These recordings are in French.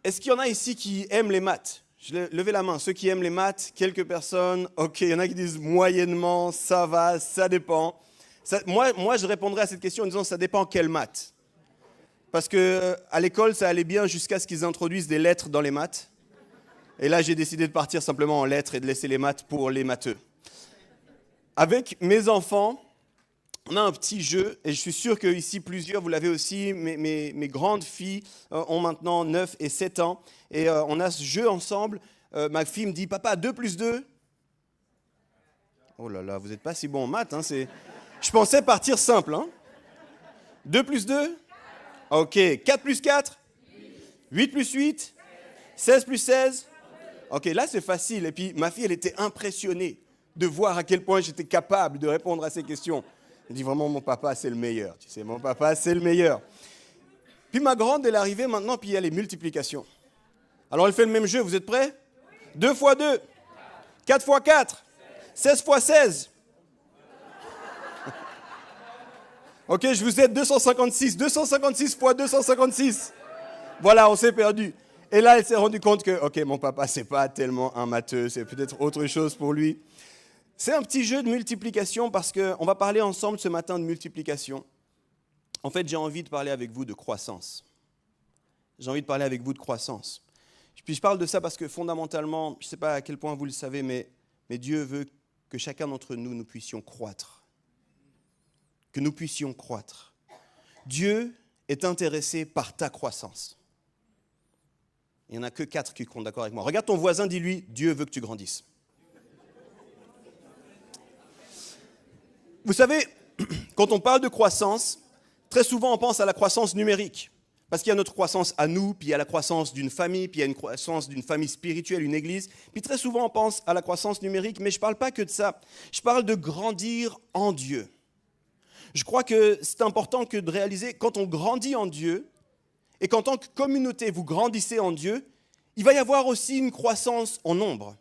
Est-ce qu'il y en a ici qui aiment les maths? Levez la main, ceux qui aiment les maths, quelques personnes. Ok, il y en a qui disent moyennement, ça va, ça dépend. Moi, je répondrais à cette question en disant ça dépend quelles maths. Parce qu'à l'école, ça allait bien jusqu'à ce qu'ils introduisent des lettres dans les maths. Et là, j'ai décidé de partir simplement en lettres et de laisser les maths pour les matheux. Avec mes enfants, on a un petit jeu, et je suis sûr qu'ici, plusieurs, vous l'avez aussi, mes grandes filles ont maintenant 9 et 7 ans, et on a ce jeu ensemble. Ma fille me dit, papa, 2 plus 2. Oh là là, vous n'êtes pas si bon en maths, hein, Je pensais partir simple, hein. 2 plus 2? Ok, 4 plus 4? 8 plus 8? 16 plus 16? Ok, là c'est facile, et puis ma fille, elle était impressionnée de voir à quel point j'étais capable de répondre à ces questions. Elle dit vraiment, mon papa, c'est le meilleur. Tu sais, mon papa, c'est le meilleur. Puis ma grande, elle est arrivée maintenant, puis il y a les multiplications. Alors, elle fait le même jeu. Vous êtes prêts? 2 fois 2. 4 fois 4. 16 fois 16. Ok, je vous aide. 256. 256 fois 256. Voilà, on s'est perdu. Et là, elle s'est rendue compte que, ok, mon papa, c'est pas tellement un matheux, c'est peut-être autre chose pour lui. C'est un petit jeu de multiplication parce qu'on va parler ensemble ce matin de multiplication. En fait, j'ai envie de parler avec vous de croissance. J'ai envie de parler avec vous de croissance. Puis je parle de ça parce que fondamentalement, je ne sais pas à quel point vous le savez, mais Dieu veut que chacun d'entre nous, nous puissions croître. Que nous puissions croître. Dieu est intéressé par ta croissance. Il n'y en a que 4 qui sont d'accord avec moi. Regarde ton voisin, dis-lui, Dieu veut que tu grandisses. Vous savez, quand on parle de croissance, très souvent on pense à la croissance numérique. Parce qu'il y a notre croissance à nous, puis il y a la croissance d'une famille, puis il y a une croissance d'une famille spirituelle, une église. Puis très souvent on pense à la croissance numérique, mais je ne parle pas que de ça. Je parle de grandir en Dieu. Je crois que c'est important que de réaliser, quand on grandit en Dieu, et qu'en tant que communauté vous grandissez en Dieu, il va y avoir aussi une croissance en nombre.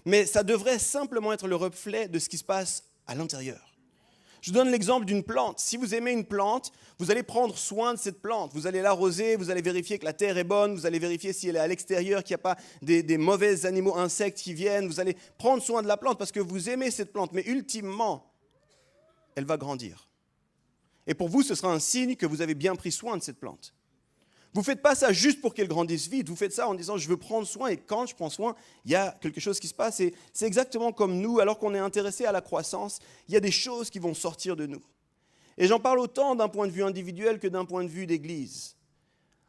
Mais ça devrait simplement être le reflet de ce qui se passe à l'intérieur. Je vous donne l'exemple d'une plante. Si vous aimez une plante, vous allez prendre soin de cette plante. Vous allez l'arroser, vous allez vérifier que la terre est bonne, vous allez vérifier si elle est à l'extérieur, qu'il n'y a pas des mauvais animaux, insectes qui viennent. Vous allez prendre soin de la plante parce que vous aimez cette plante. Mais ultimement, elle va grandir. Et pour vous, ce sera un signe que vous avez bien pris soin de cette plante. Vous ne faites pas ça juste pour qu'elle grandisse vite, vous faites ça en disant je veux prendre soin et quand je prends soin, il y a quelque chose qui se passe. Et c'est exactement comme nous, alors qu'on est intéressé à la croissance, il y a des choses qui vont sortir de nous. Et j'en parle autant d'un point de vue individuel que d'un point de vue d'église.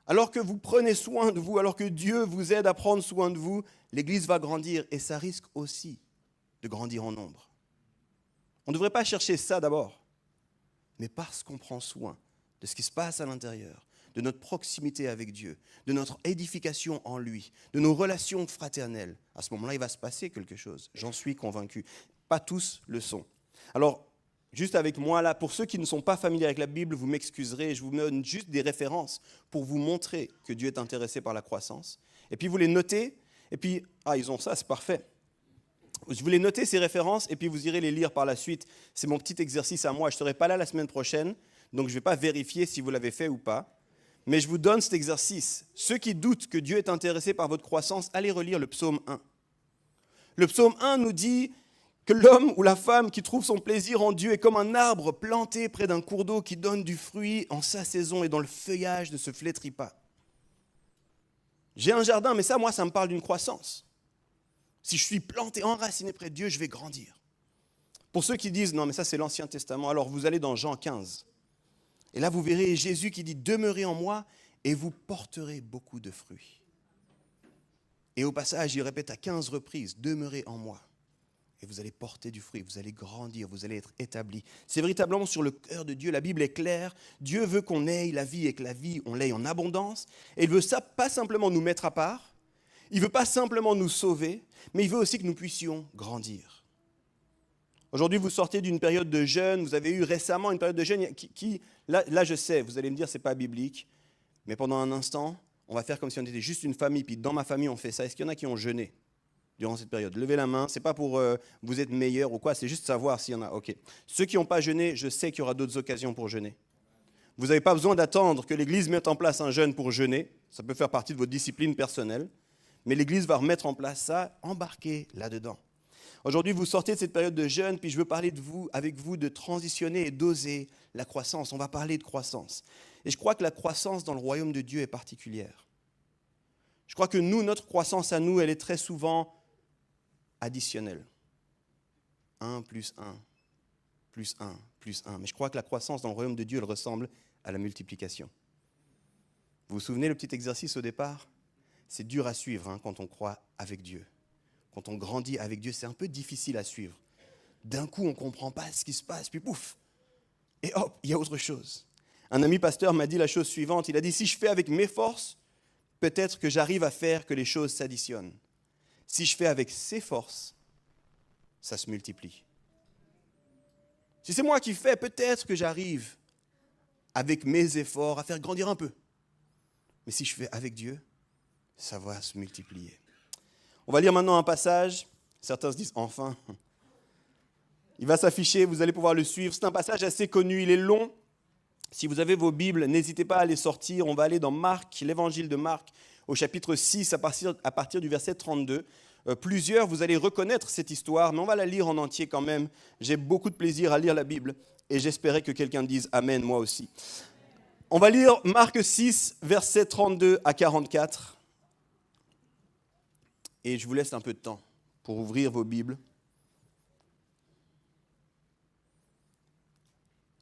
Alors que vous prenez soin de vous, alors que Dieu vous aide à prendre soin de vous, l'église va grandir et ça risque aussi de grandir en nombre. On ne devrait pas chercher ça d'abord, mais parce qu'on prend soin de ce qui se passe à l'intérieur, de notre proximité avec Dieu, de notre édification en lui, de nos relations fraternelles. À ce moment-là, il va se passer quelque chose. J'en suis convaincu. Pas tous le sont. Alors, juste avec moi là, pour ceux qui ne sont pas familiers avec la Bible, vous m'excuserez, je vous donne juste des références pour vous montrer que Dieu est intéressé par la croissance. Et puis vous les notez, et puis, ils ont ça, c'est parfait. Je voulais noter ces références, et puis vous irez les lire par la suite. C'est mon petit exercice à moi. Je ne serai pas là la semaine prochaine, donc je ne vais pas vérifier si vous l'avez fait ou pas. Mais je vous donne cet exercice. Ceux qui doutent que Dieu est intéressé par votre croissance, allez relire le psaume 1. Le psaume 1 nous dit que l'homme ou la femme qui trouve son plaisir en Dieu est comme un arbre planté près d'un cours d'eau qui donne du fruit en sa saison et dont le feuillage ne se flétrit pas. J'ai un jardin, mais ça me parle d'une croissance. Si je suis planté, enraciné près de Dieu, je vais grandir. Pour ceux qui disent, non mais ça c'est l'Ancien Testament, alors vous allez dans Jean 15. Et là, vous verrez Jésus qui dit « Demeurez en moi et vous porterez beaucoup de fruits. » Et au passage, il répète à 15 reprises « Demeurez en moi. » Et vous allez porter du fruit, vous allez grandir, vous allez être établis. C'est véritablement sur le cœur de Dieu. La Bible est claire. Dieu veut qu'on ait la vie et que la vie, on l'ait en abondance. Et il veut ça pas simplement nous mettre à part. Il ne veut pas simplement nous sauver, mais il veut aussi que nous puissions grandir. Aujourd'hui, vous sortez d'une période de jeûne, vous avez eu récemment une période de jeûne là, je sais, vous allez me dire, ce n'est pas biblique, mais pendant un instant, on va faire comme si on était juste une famille, puis dans ma famille, on fait ça. Est-ce qu'il y en a qui ont jeûné durant cette période? Levez la main, ce n'est pas pour vous être meilleur ou quoi, c'est juste savoir s'il y en a. Ok. Ceux qui n'ont pas jeûné, je sais qu'il y aura d'autres occasions pour jeûner. Vous n'avez pas besoin d'attendre que l'Église mette en place un jeûne pour jeûner. Ça peut faire partie de votre discipline personnelle. Mais l'Église va remettre en place ça, embarquez là-dedans. Aujourd'hui, vous sortez de cette période de jeûne, puis je veux parler avec vous de transitionner et d'oser la croissance. On va parler de croissance. Et je crois que la croissance dans le royaume de Dieu est particulière. Je crois que notre croissance à nous, elle est très souvent additionnelle. 1 plus 1, plus 1, plus 1. Mais je crois que la croissance dans le royaume de Dieu, elle ressemble à la multiplication. Vous vous souvenez le petit exercice au départ ? C'est dur à suivre quand on croit avec Dieu. Quand on grandit avec Dieu, c'est un peu difficile à suivre. D'un coup, on ne comprend pas ce qui se passe, puis pouf, et hop, il y a autre chose. Un ami pasteur m'a dit la chose suivante, il a dit, si je fais avec mes forces, peut-être que j'arrive à faire que les choses s'additionnent. Si je fais avec ses forces, ça se multiplie. Si c'est moi qui fais, peut-être que j'arrive, avec mes efforts, à faire grandir un peu. Mais si je fais avec Dieu, ça va se multiplier. On va lire maintenant un passage. Certains se disent « enfin ». Il va s'afficher, vous allez pouvoir le suivre. C'est un passage assez connu, il est long. Si vous avez vos Bibles, n'hésitez pas à les sortir. On va aller dans Marc, l'évangile de Marc, au chapitre 6, à partir du verset 32. Plusieurs, vous allez reconnaître cette histoire, mais on va la lire en entier quand même. J'ai beaucoup de plaisir à lire la Bible et j'espérais que quelqu'un dise « Amen » moi aussi. On va lire Marc 6, versets 32 à 44. Et je vous laisse un peu de temps pour ouvrir vos Bibles.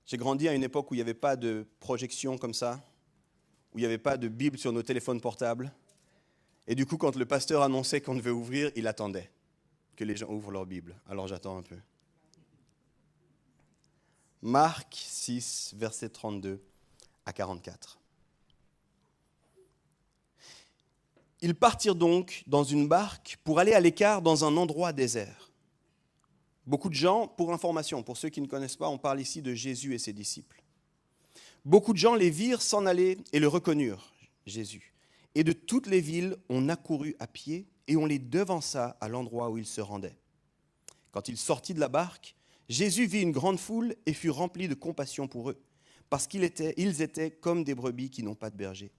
J'ai grandi à une époque où il n'y avait pas de projection comme ça, où il n'y avait pas de Bible sur nos téléphones portables. Et du coup, quand le pasteur annonçait qu'on devait ouvrir, il attendait que les gens ouvrent leur Bible. Alors j'attends un peu. Marc 6, versets 32 à 44. Ils partirent donc dans une barque pour aller à l'écart dans un endroit désert. Beaucoup de gens, pour information, pour ceux qui ne connaissent pas, on parle ici de Jésus et ses disciples. Beaucoup de gens les virent s'en aller et le reconnurent, Jésus. Et de toutes les villes, on accourut à pied et on les devança à l'endroit où ils se rendaient. Quand il sortit de la barque, Jésus vit une grande foule et fut rempli de compassion pour eux, parce qu'ils étaient comme des brebis qui n'ont pas de berger.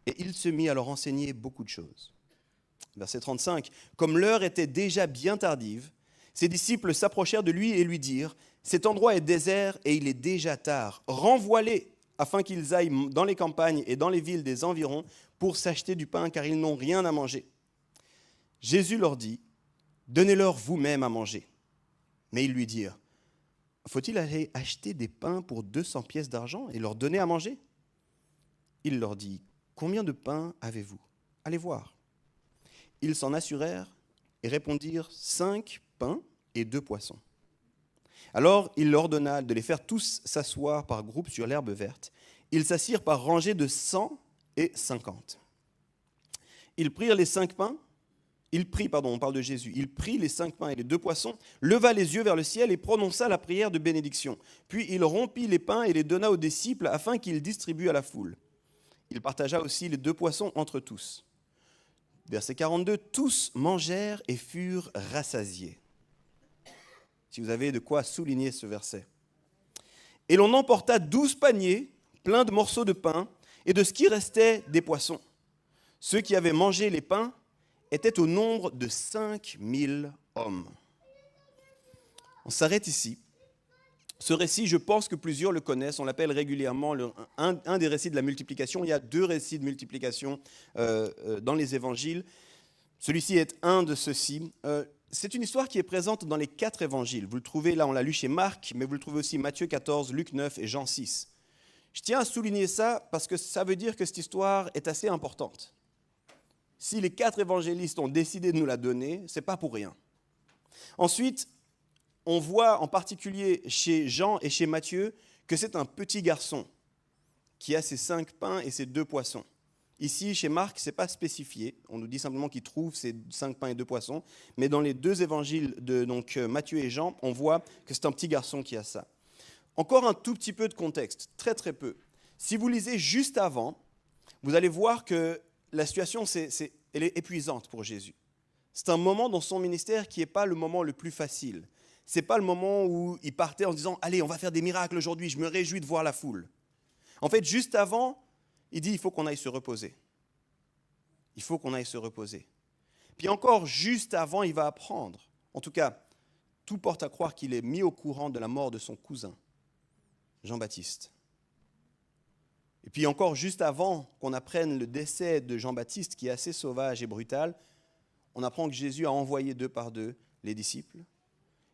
Et il se mit à leur enseigner beaucoup de choses. Verset 35. Comme l'heure était déjà bien tardive, ses disciples s'approchèrent de lui et lui dirent : cet endroit est désert et il est déjà tard. Renvoie-les afin qu'ils aillent dans les campagnes et dans les villes des environs pour s'acheter du pain, car ils n'ont rien à manger. Jésus leur dit : donnez-leur vous-même à manger. Mais ils lui dirent : faut-il aller acheter des pains pour 200 pièces d'argent et leur donner à manger ? Il leur dit : combien de pains avez-vous ? Allez voir. Ils s'en assurèrent et répondirent : 5 pains et 2 poissons. Alors il leur ordonna de les faire tous s'asseoir par groupes sur l'herbe verte. Ils s'assirent par rangées de 100 et 50. Ils prirent les 5 pains, on parle de Jésus. Il prit les 5 pains et les 2 poissons, leva les yeux vers le ciel et prononça la prière de bénédiction. Puis il rompit les pains et les donna aux disciples afin qu'ils distribuent à la foule. Il partagea aussi les 2 poissons entre tous. Verset 42, tous mangèrent et furent rassasiés. Si vous avez de quoi souligner ce verset. Et l'on emporta 12 paniers pleins de morceaux de pain et de ce qui restait des poissons. Ceux qui avaient mangé les pains étaient au nombre de 5000 hommes. On s'arrête ici. Ce récit, je pense que plusieurs le connaissent. On l'appelle régulièrement un des récits de la multiplication. Il y a 2 récits de multiplication dans les évangiles. Celui-ci est un de ceux-ci. C'est une histoire qui est présente dans les 4 évangiles. Vous le trouvez, là on l'a lu chez Marc, mais vous le trouvez aussi Matthieu 14, Luc 9 et Jean 6. Je tiens à souligner ça parce que ça veut dire que cette histoire est assez importante. Si les 4 évangélistes ont décidé de nous la donner, ce n'est pas pour rien. Ensuite, on voit en particulier chez Jean et chez Matthieu que c'est un petit garçon qui a ses 5 pains et ses 2 poissons. Ici, chez Marc, ce n'est pas spécifié. On nous dit simplement qu'il trouve ces 5 pains et 2 poissons. Mais dans les 2 évangiles de Matthieu et Jean, on voit que c'est un petit garçon qui a ça. Encore un tout petit peu de contexte, très très peu. Si vous lisez juste avant, vous allez voir que la situation, elle est épuisante pour Jésus. C'est un moment dans son ministère qui n'est pas le moment le plus facile. Ce n'est pas le moment où il partait en se disant « Allez, on va faire des miracles aujourd'hui, je me réjouis de voir la foule ». En fait, juste avant, il dit « Il faut qu'on aille se reposer. Il faut qu'on aille se reposer. Puis encore, juste avant, il va apprendre. En tout cas, tout porte à croire qu'il est mis au courant de la mort de son cousin, Jean-Baptiste. Et puis encore, juste avant qu'on apprenne le décès de Jean-Baptiste, qui est assez sauvage et brutal, on apprend que Jésus a envoyé 2 par 2 les disciples.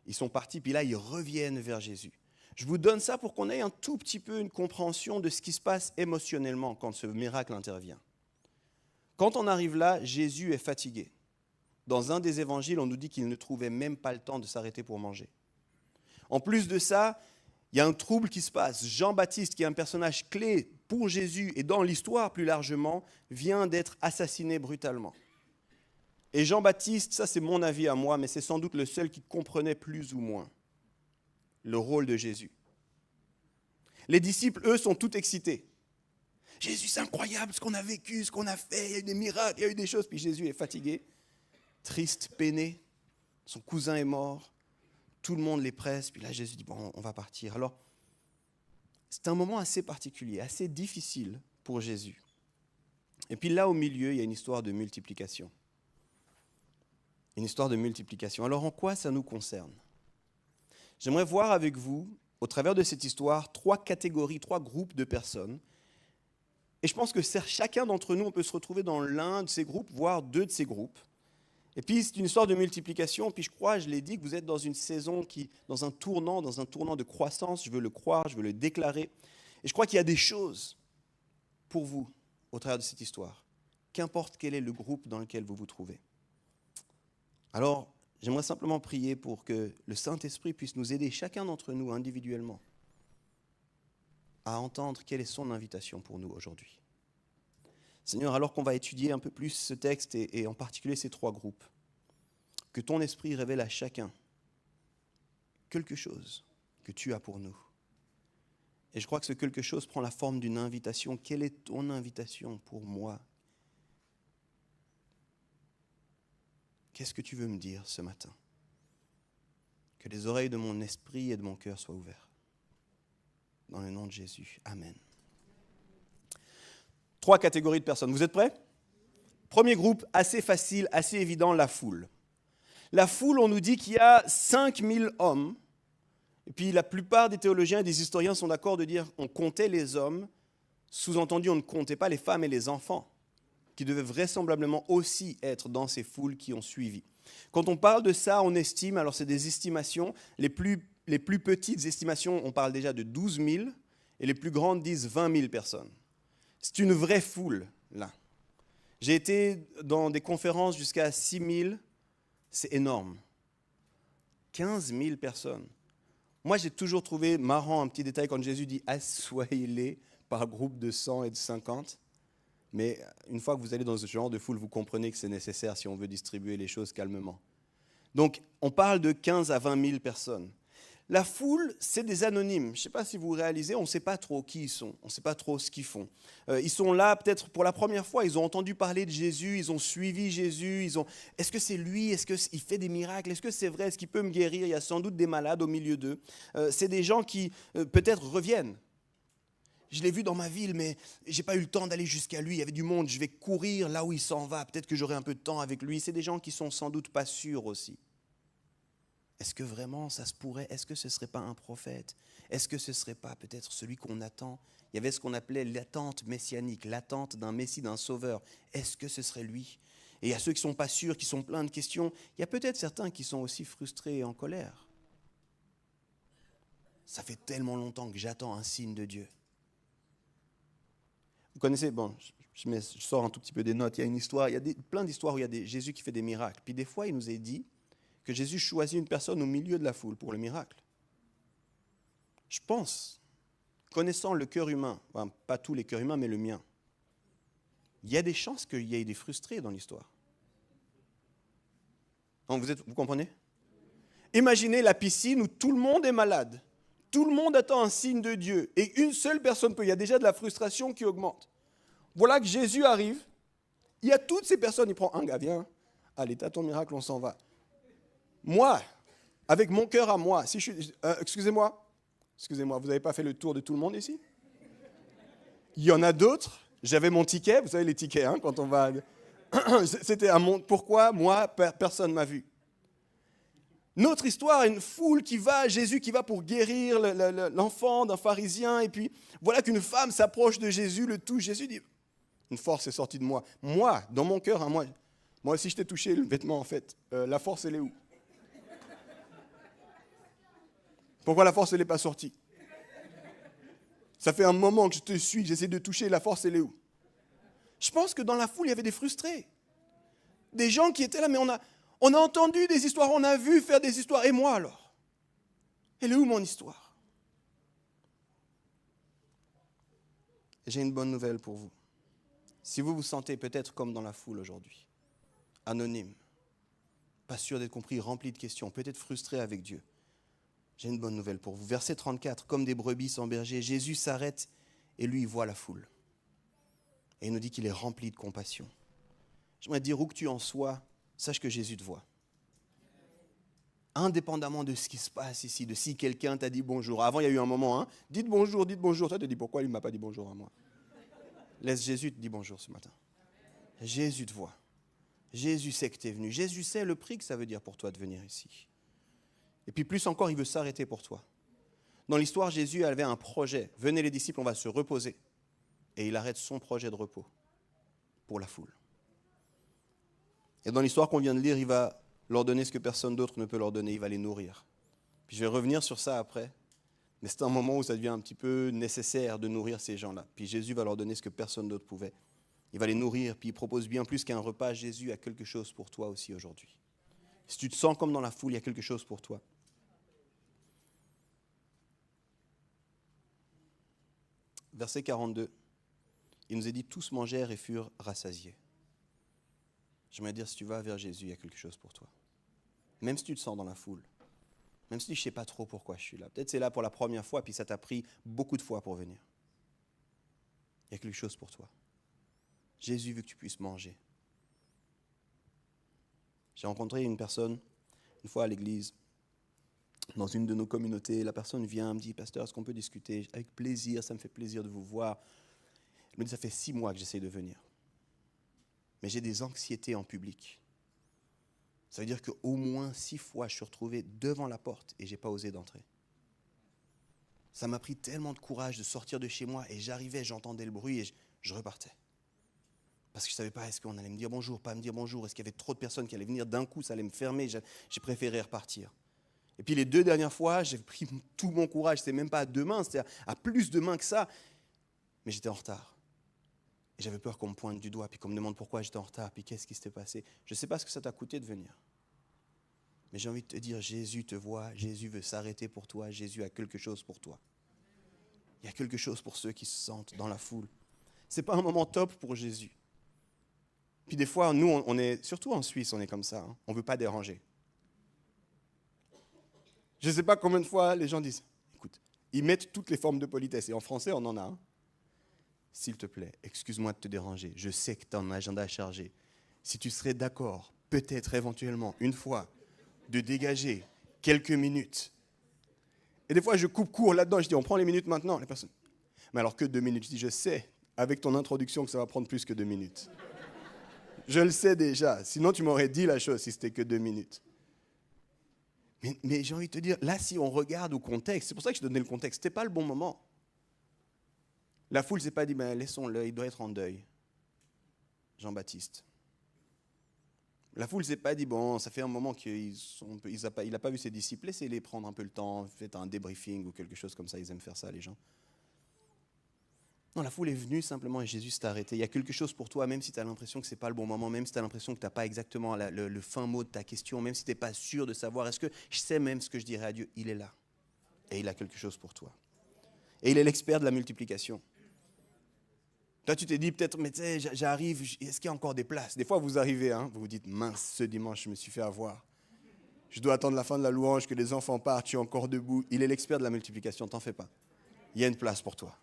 Ils sont partis, puis là, ils reviennent vers Jésus. Je vous donne ça pour qu'on ait un tout petit peu une compréhension de ce qui se passe émotionnellement quand ce miracle intervient. Quand on arrive là, Jésus est fatigué. Dans un des évangiles, on nous dit qu'il ne trouvait même pas le temps de s'arrêter pour manger. En plus de ça, il y a un trouble qui se passe. Jean-Baptiste, qui est un personnage clé pour Jésus et dans l'histoire plus largement, vient d'être assassiné brutalement. Et Jean-Baptiste, ça c'est mon avis à moi, mais c'est sans doute le seul qui comprenait plus ou moins le rôle de Jésus. Les disciples, eux, sont tout excités. Jésus, c'est incroyable ce qu'on a vécu, ce qu'on a fait, il y a eu des miracles, il y a eu des choses. Puis Jésus est fatigué, triste, peiné, son cousin est mort, tout le monde les presse, puis là Jésus dit, bon, on va partir. Alors, c'est un moment assez particulier, assez difficile pour Jésus. Et puis là, au milieu, il y a une histoire de multiplication. Une histoire de multiplication. Alors, en quoi ça nous concerne ? J'aimerais voir avec vous, au travers de cette histoire, 3 catégories, 3 groupes de personnes. Et je pense que chacun d'entre nous, on peut se retrouver dans l'un de ces groupes, voire 2 de ces groupes. Et puis, c'est une histoire de multiplication. Puis, je crois, je l'ai dit, que vous êtes dans une saison dans un tournant de croissance. Je veux le croire, je veux le déclarer. Et je crois qu'il y a des choses pour vous au travers de cette histoire, qu'importe quel est le groupe dans lequel vous vous trouvez. Alors, j'aimerais simplement prier pour que le Saint-Esprit puisse nous aider, chacun d'entre nous individuellement, à entendre quelle est son invitation pour nous aujourd'hui. Seigneur, alors qu'on va étudier un peu plus ce texte et en particulier ces 3 groupes, que ton esprit révèle à chacun quelque chose que tu as pour nous. Et je crois que ce quelque chose prend la forme d'une invitation. Quelle est ton invitation pour moi ? Qu'est-ce que tu veux me dire ce matin ? Que les oreilles de mon esprit et de mon cœur soient ouvertes. Dans le nom de Jésus. Amen. 3 catégories de personnes. Vous êtes prêts ? Premier groupe, assez facile, assez évident, la foule. La foule, on nous dit qu'il y a 5000 hommes. Et puis la plupart des théologiens et des historiens sont d'accord de dire qu'on comptait les hommes. Sous-entendu, on ne comptait pas les femmes et les enfants, qui devaient vraisemblablement aussi être dans ces foules qui ont suivi. Quand on parle de ça, on estime, alors c'est des estimations, les plus petites estimations, on parle déjà de 12 000, et les plus grandes disent 20 000 personnes. C'est une vraie foule, là. J'ai été dans des conférences jusqu'à 6 000, c'est énorme. 15 000 personnes. Moi, j'ai toujours trouvé marrant un petit détail quand Jésus dit « assoyez-les par groupe de 100 et de 50 ». Mais une fois que vous allez dans ce genre de foule, vous comprenez que c'est nécessaire si on veut distribuer les choses calmement. Donc, on parle de 15 à 20 000 personnes. La foule, c'est des anonymes. Je ne sais pas si vous réalisez, on ne sait pas trop qui ils sont, on ne sait pas trop ce qu'ils font. Ils sont là peut-être pour la première fois, ils ont entendu parler de Jésus, ils ont suivi Jésus, est-ce que c'est lui, est-ce qu'il fait des miracles, est-ce que c'est vrai, est-ce qu'il peut me guérir ? Il y a sans doute des malades au milieu d'eux. C'est des gens qui peut-être reviennent. Je l'ai vu dans ma ville, mais je n'ai pas eu le temps d'aller jusqu'à lui. Il y avait du monde, je vais courir là où il s'en va. Peut-être que j'aurai un peu de temps avec lui. C'est des gens qui sont sans doute pas sûrs aussi. Est-ce que vraiment ça se pourrait ? Est-ce que ce ne serait pas un prophète ? Est-ce que ce ne serait pas peut-être celui qu'on attend ? Il y avait ce qu'on appelait l'attente messianique, l'attente d'un Messie, d'un sauveur. Est-ce que ce serait lui ? Et il y a ceux qui ne sont pas sûrs, qui sont pleins de questions. Il y a peut-être certains qui sont aussi frustrés et en colère. Ça fait tellement longtemps que j'attends un signe de Dieu. Vous connaissez, bon, je sors un tout petit peu des notes, il y a une histoire, il y a plein d'histoires où il y a Jésus qui fait des miracles. Puis des fois, il nous est dit que Jésus choisit une personne au milieu de la foule pour le miracle. Je pense, connaissant le cœur humain, enfin, pas tous les cœurs humains, mais le mien, il y a des chances qu'il y ait des frustrés dans l'histoire. Donc, vous comprenez ? Imaginez la piscine où tout le monde est malade. Tout le monde attend un signe de Dieu. Et une seule personne peut. Il y a déjà de la frustration qui augmente. Voilà que Jésus arrive. Il y a toutes ces personnes. Il prend un gars, viens. Allez, t'as ton miracle, on s'en va. Moi, avec mon cœur à moi, si je suis... excusez-moi, vous n'avez pas fait le tour de tout le monde ici ? Il y en a d'autres. J'avais mon ticket. Vous savez les tickets, hein, quand on va... C'était un monde. Pourquoi moi, personne ne m'a vu. Notre histoire, une foule qui va, Jésus qui va pour guérir l'enfant d'un pharisien, et puis voilà qu'une femme s'approche de Jésus, le touche. Jésus dit, une force est sortie de moi. Moi, dans mon cœur, hein, moi aussi je t'ai touché le vêtement en fait. La force, elle est où? Pourquoi la force, elle n'est pas sortie? Ça fait un moment que je te suis, que j'essaie de toucher, la force, elle est où? Je pense que dans la foule, il y avait des frustrés. Des gens qui étaient là, mais on a entendu des histoires, on a vu faire des histoires. Et moi alors? Elle est où mon histoire? J'ai une bonne nouvelle pour vous. Si vous vous sentez peut-être comme dans la foule aujourd'hui, anonyme, pas sûr d'être compris, rempli de questions, peut-être frustré avec Dieu, j'ai une bonne nouvelle pour vous. Verset 34, comme des brebis sans berger, Jésus s'arrête et lui, il voit la foule. Et il nous dit qu'il est rempli de compassion. J'aimerais te dire, où que tu en sois, sache que Jésus te voit. Indépendamment de ce qui se passe ici, de si quelqu'un t'a dit bonjour. Avant, il y a eu un moment, hein, dites bonjour. Toi, tu te dis, pourquoi il ne m'a pas dit bonjour à moi? Laisse Jésus te dire bonjour ce matin. Jésus te voit. Jésus sait que tu es venu. Jésus sait le prix que ça veut dire pour toi de venir ici. Et puis plus encore, il veut s'arrêter pour toi. Dans l'histoire, Jésus avait un projet. Venez les disciples, on va se reposer. Et il arrête son projet de repos pour la foule. Et dans l'histoire qu'on vient de lire, il va leur donner ce que personne d'autre ne peut leur donner. Il va les nourrir. Puis je vais revenir sur ça après. Mais c'est un moment où ça devient un petit peu nécessaire de nourrir ces gens-là. Puis Jésus va leur donner ce que personne d'autre pouvait. Il va les nourrir, puis il propose bien plus qu'un repas. Jésus a quelque chose pour toi aussi aujourd'hui. Si tu te sens comme dans la foule, il y a quelque chose pour toi. Verset 42, il nous est dit, tous mangèrent et furent rassasiés. J'aimerais dire, si tu vas vers Jésus, il y a quelque chose pour toi. Même si tu te sens dans la foule. Même si je ne sais pas trop pourquoi je suis là. Peut-être c'est là pour la première fois, puis ça t'a pris beaucoup de fois pour venir. Il y a quelque chose pour toi. Jésus veut que tu puisses manger. J'ai rencontré une personne, une fois à l'église, dans une de nos communautés. La personne vient, me dit, pasteur, est-ce qu'on peut discuter? Avec plaisir, ça me fait plaisir de vous voir. Elle me dit, ça fait 6 mois que j'essaie de venir. Mais j'ai des anxiétés en public. Ça veut dire qu'au moins 6 fois, je suis retrouvé devant la porte et je n'ai pas osé d'entrer. Ça m'a pris tellement de courage de sortir de chez moi et j'arrivais, j'entendais le bruit et je repartais. Parce que je ne savais pas, est-ce qu'on allait me dire bonjour, pas me dire bonjour, est-ce qu'il y avait trop de personnes qui allaient venir d'un coup, ça allait me fermer, j'ai préféré repartir. Et puis les 2 dernières fois, j'ai pris tout mon courage, c'était même pas à 2 mains, c'était à plus de mains que ça, mais j'étais en retard. Et j'avais peur qu'on me pointe du doigt, puis qu'on me demande pourquoi j'étais en retard, puis qu'est-ce qui s'était passé. Je ne sais pas ce que ça t'a coûté de venir. Mais j'ai envie de te dire, Jésus te voit, Jésus veut s'arrêter pour toi, Jésus a quelque chose pour toi. Il y a quelque chose pour ceux qui se sentent dans la foule. Ce n'est pas un moment top pour Jésus. Puis des fois, nous, on est, surtout en Suisse, on est comme ça, hein, on ne veut pas déranger. Je ne sais pas combien de fois les gens disent, écoute, ils mettent toutes les formes de politesse, et en français, on en a un. S'il te plaît, excuse-moi de te déranger, je sais que tu as un agenda chargé. Si tu serais d'accord, peut-être éventuellement, une fois, de dégager quelques minutes. Et des fois, je coupe court là-dedans, je dis, on prend les minutes maintenant. Les personnes, mais alors que 2 minutes? Je dis, je sais, avec ton introduction, que ça va prendre plus que 2 minutes. Je le sais déjà, sinon tu m'aurais dit la chose si c'était que 2 minutes. Mais j'ai envie de te dire, là, si on regarde au contexte, c'est pour ça que je donnais le contexte, ce n'était pas le bon moment. La foule ne s'est pas dit, ben, laissons-le, il doit être en deuil. Jean-Baptiste. La foule ne s'est pas dit, bon, ça fait un moment qu'il n'a pas vu ses disciples, laissez-les prendre un peu le temps, faites un débriefing ou quelque chose comme ça, ils aiment faire ça, les gens. Non, la foule est venue simplement et Jésus s'est arrêté. Il y a quelque chose pour toi, même si tu as l'impression que ce n'est pas le bon moment, même si tu as l'impression que tu n'as pas exactement le fin mot de ta question, même si tu n'es pas sûr de savoir, est-ce que je sais même ce que je dirais à Dieu? Il est là. Et il a quelque chose pour toi. Et il est l'expert de la multiplication. Toi, tu t'es dit peut-être, mais tu sais, j'arrive, est-ce qu'il y a encore des places? Des fois, vous arrivez, hein, vous vous dites, mince, ce dimanche, je me suis fait avoir. Je dois attendre la fin de la louange, que les enfants partent, je suis encore debout. Il est l'expert de la multiplication, t'en fais pas. Il y a une place pour toi.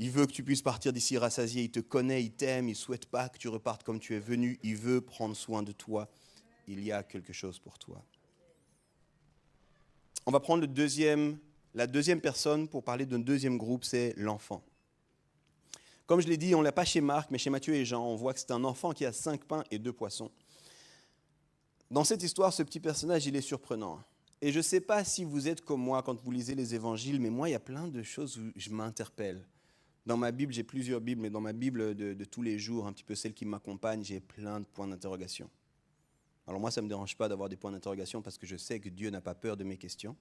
Il veut que tu puisses partir d'ici rassasié, il te connaît, il t'aime, il ne souhaite pas que tu repartes comme tu es venu, il veut prendre soin de toi. Il y a quelque chose pour toi. On va prendre la deuxième personne pour parler d'un deuxième groupe, c'est l'enfant. Comme je l'ai dit, on ne l'a pas chez Marc, mais chez Matthieu et Jean, on voit que c'est un enfant qui a 5 pains et 2 poissons. Dans cette histoire, ce petit personnage, il est surprenant. Et je ne sais pas si vous êtes comme moi quand vous lisez les évangiles, mais moi, il y a plein de choses où je m'interpelle. Dans ma Bible, j'ai plusieurs Bibles, mais dans ma Bible de tous les jours, un petit peu celle qui m'accompagne, j'ai plein de points d'interrogation. Alors moi, ça ne me dérange pas d'avoir des points d'interrogation parce que je sais que Dieu n'a pas peur de mes questions.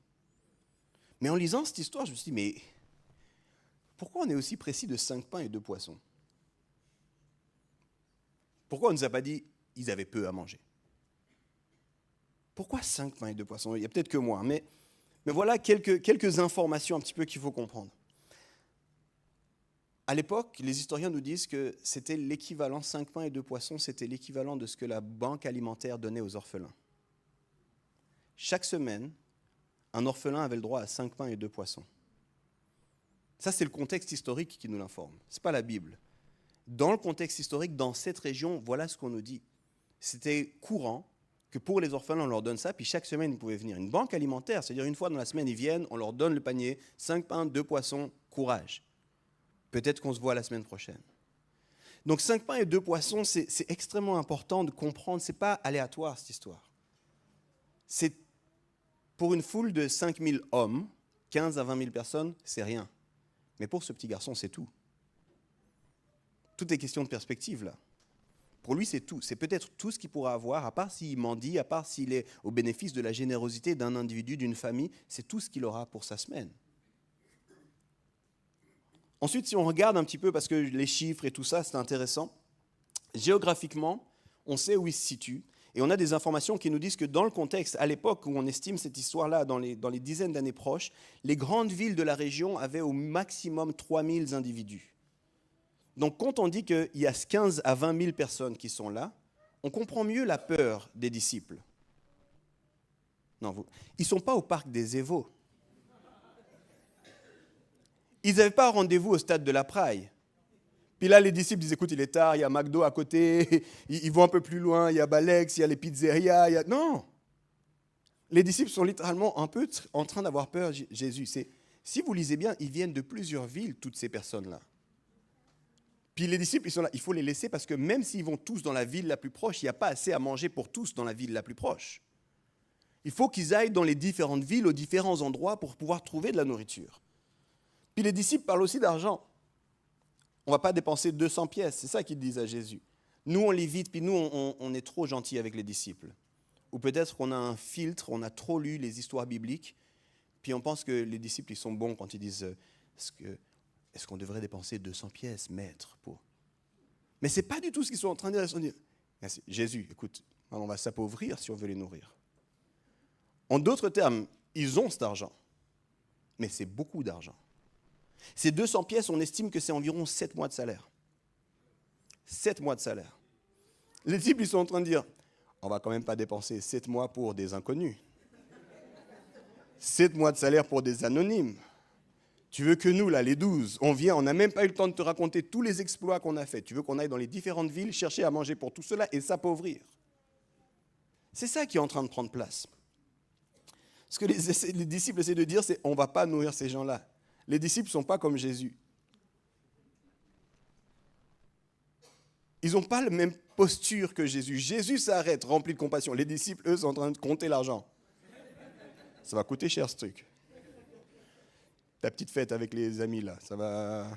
Mais en lisant cette histoire, je me suis dit, mais pourquoi on est aussi précis de 5 pains et 2 poissons? Pourquoi on ne nous a pas dit ils avaient peu à manger? Pourquoi 5 pains et 2 poissons? Il y a peut-être que moi, mais voilà quelques informations un petit peu qu'il faut comprendre. À l'époque, les historiens nous disent que c'était l'équivalent, 5 pains et 2 poissons, c'était l'équivalent de ce que la banque alimentaire donnait aux orphelins. Chaque semaine, un orphelin avait le droit à 5 pains et 2 poissons. Ça, c'est le contexte historique qui nous l'informe. Ce n'est pas la Bible. Dans le contexte historique, dans cette région, voilà ce qu'on nous dit. C'était courant que pour les orphelins, on leur donne ça, puis chaque semaine, ils pouvaient venir. Une banque alimentaire, c'est-à-dire une fois dans la semaine, ils viennent, on leur donne le panier, 5 pains, 2 poissons, courage. Peut-être qu'on se voit la semaine prochaine. Donc 5 pains et 2 poissons, c'est extrêmement important de comprendre, ce n'est pas aléatoire cette histoire. C'est pour une foule de 5 000 hommes, 15 à 20 000 personnes, c'est rien. Mais pour ce petit garçon, c'est tout. Tout est question de perspective, là. Pour lui, c'est tout. C'est peut-être tout ce qu'il pourra avoir, à part s'il mendie, à part s'il est au bénéfice de la générosité d'un individu, d'une famille, c'est tout ce qu'il aura pour sa semaine. Ensuite, si on regarde un petit peu, parce que les chiffres et tout ça, c'est intéressant, géographiquement, on sait où il se situe, et on a des informations qui nous disent que dans le contexte, à l'époque où on estime cette histoire-là, dans les dizaines d'années proches, les grandes villes de la région avaient au maximum 3000 individus. Donc quand on dit qu'il y a 15 à 20 000 personnes qui sont là, on comprend mieux la peur des disciples. Non, ils ne sont pas au parc des Évaux. Ils n'avaient pas rendez-vous au stade de la Praille. Puis là, les disciples disent, écoute, il est tard, il y a McDo à côté, ils vont un peu plus loin, il y a Balex, il y a les pizzerias, Non! Les disciples sont littéralement un peu en train d'avoir peur, Jésus. Si vous lisez bien, ils viennent de plusieurs villes, toutes ces personnes-là. Puis les disciples, ils sont là, il faut les laisser parce que même s'ils vont tous dans la ville la plus proche, il n'y a pas assez à manger pour tous dans la ville la plus proche. Il faut qu'ils aillent dans les différentes villes, aux différents endroits pour pouvoir trouver de la nourriture. Puis les disciples parlent aussi d'argent. On ne va pas dépenser 200 pièces, c'est ça qu'ils disent à Jésus. Nous, on l'évite, puis nous, on est trop gentils avec les disciples. Ou peut-être qu'on a un filtre, on a trop lu les histoires bibliques, puis on pense que les disciples, ils sont bons quand ils disent est-ce qu'on devrait dépenser 200 pièces, maître, pour... Mais ce n'est pas du tout ce qu'ils sont en train de dire. Ils sont dire Jésus, écoute, on va s'appauvrir si on veut les nourrir. En d'autres termes, ils ont cet argent, mais c'est beaucoup d'argent. Ces 200 pièces, on estime que c'est environ 7 mois de salaire. 7 mois de salaire. Les disciples, ils sont en train de dire, on ne va quand même pas dépenser 7 mois pour des inconnus. 7 mois de salaire pour des anonymes. Tu veux que nous, là, les 12, on vient, on n'a même pas eu le temps de te raconter tous les exploits qu'on a faits. Tu veux qu'on aille dans les différentes villes, chercher à manger pour tout cela et s'appauvrir. C'est ça qui est en train de prendre place. Ce que les disciples essaient de dire, c'est on ne va pas nourrir ces gens-là. Les disciples ne sont pas comme Jésus. Ils n'ont pas la même posture que Jésus. Jésus s'arrête, rempli de compassion. Les disciples, eux, sont en train de compter l'argent. Ça va coûter cher, ce truc. Ta petite fête avec les amis, là, ça va...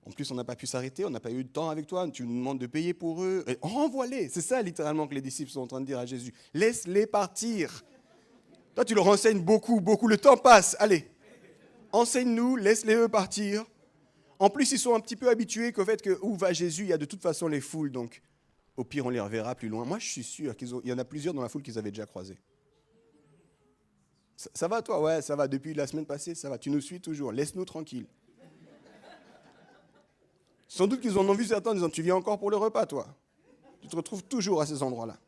En plus, on n'a pas pu s'arrêter, on n'a pas eu de temps avec toi, tu nous demandes de payer pour eux. Renvoie-les. C'est ça, littéralement, que les disciples sont en train de dire à Jésus. Laisse-les partir. Toi, tu leur enseignes beaucoup. Le temps passe. Allez. Enseigne-nous, laisse-les eux partir. En plus, ils sont un petit peu habitués qu'au fait que où va Jésus, il y a de toute façon les foules, donc au pire, on les reverra plus loin. Moi, je suis sûr qu'il y en a plusieurs dans la foule qu'ils avaient déjà croisés. Ça va toi? Ouais, ça va. Depuis la semaine passée, ça va. Tu nous suis toujours. Laisse-nous tranquilles. Sans doute qu'ils en ont vu certains en disant, tu viens encore pour le repas, toi? Tu te retrouves toujours à ces endroits-là.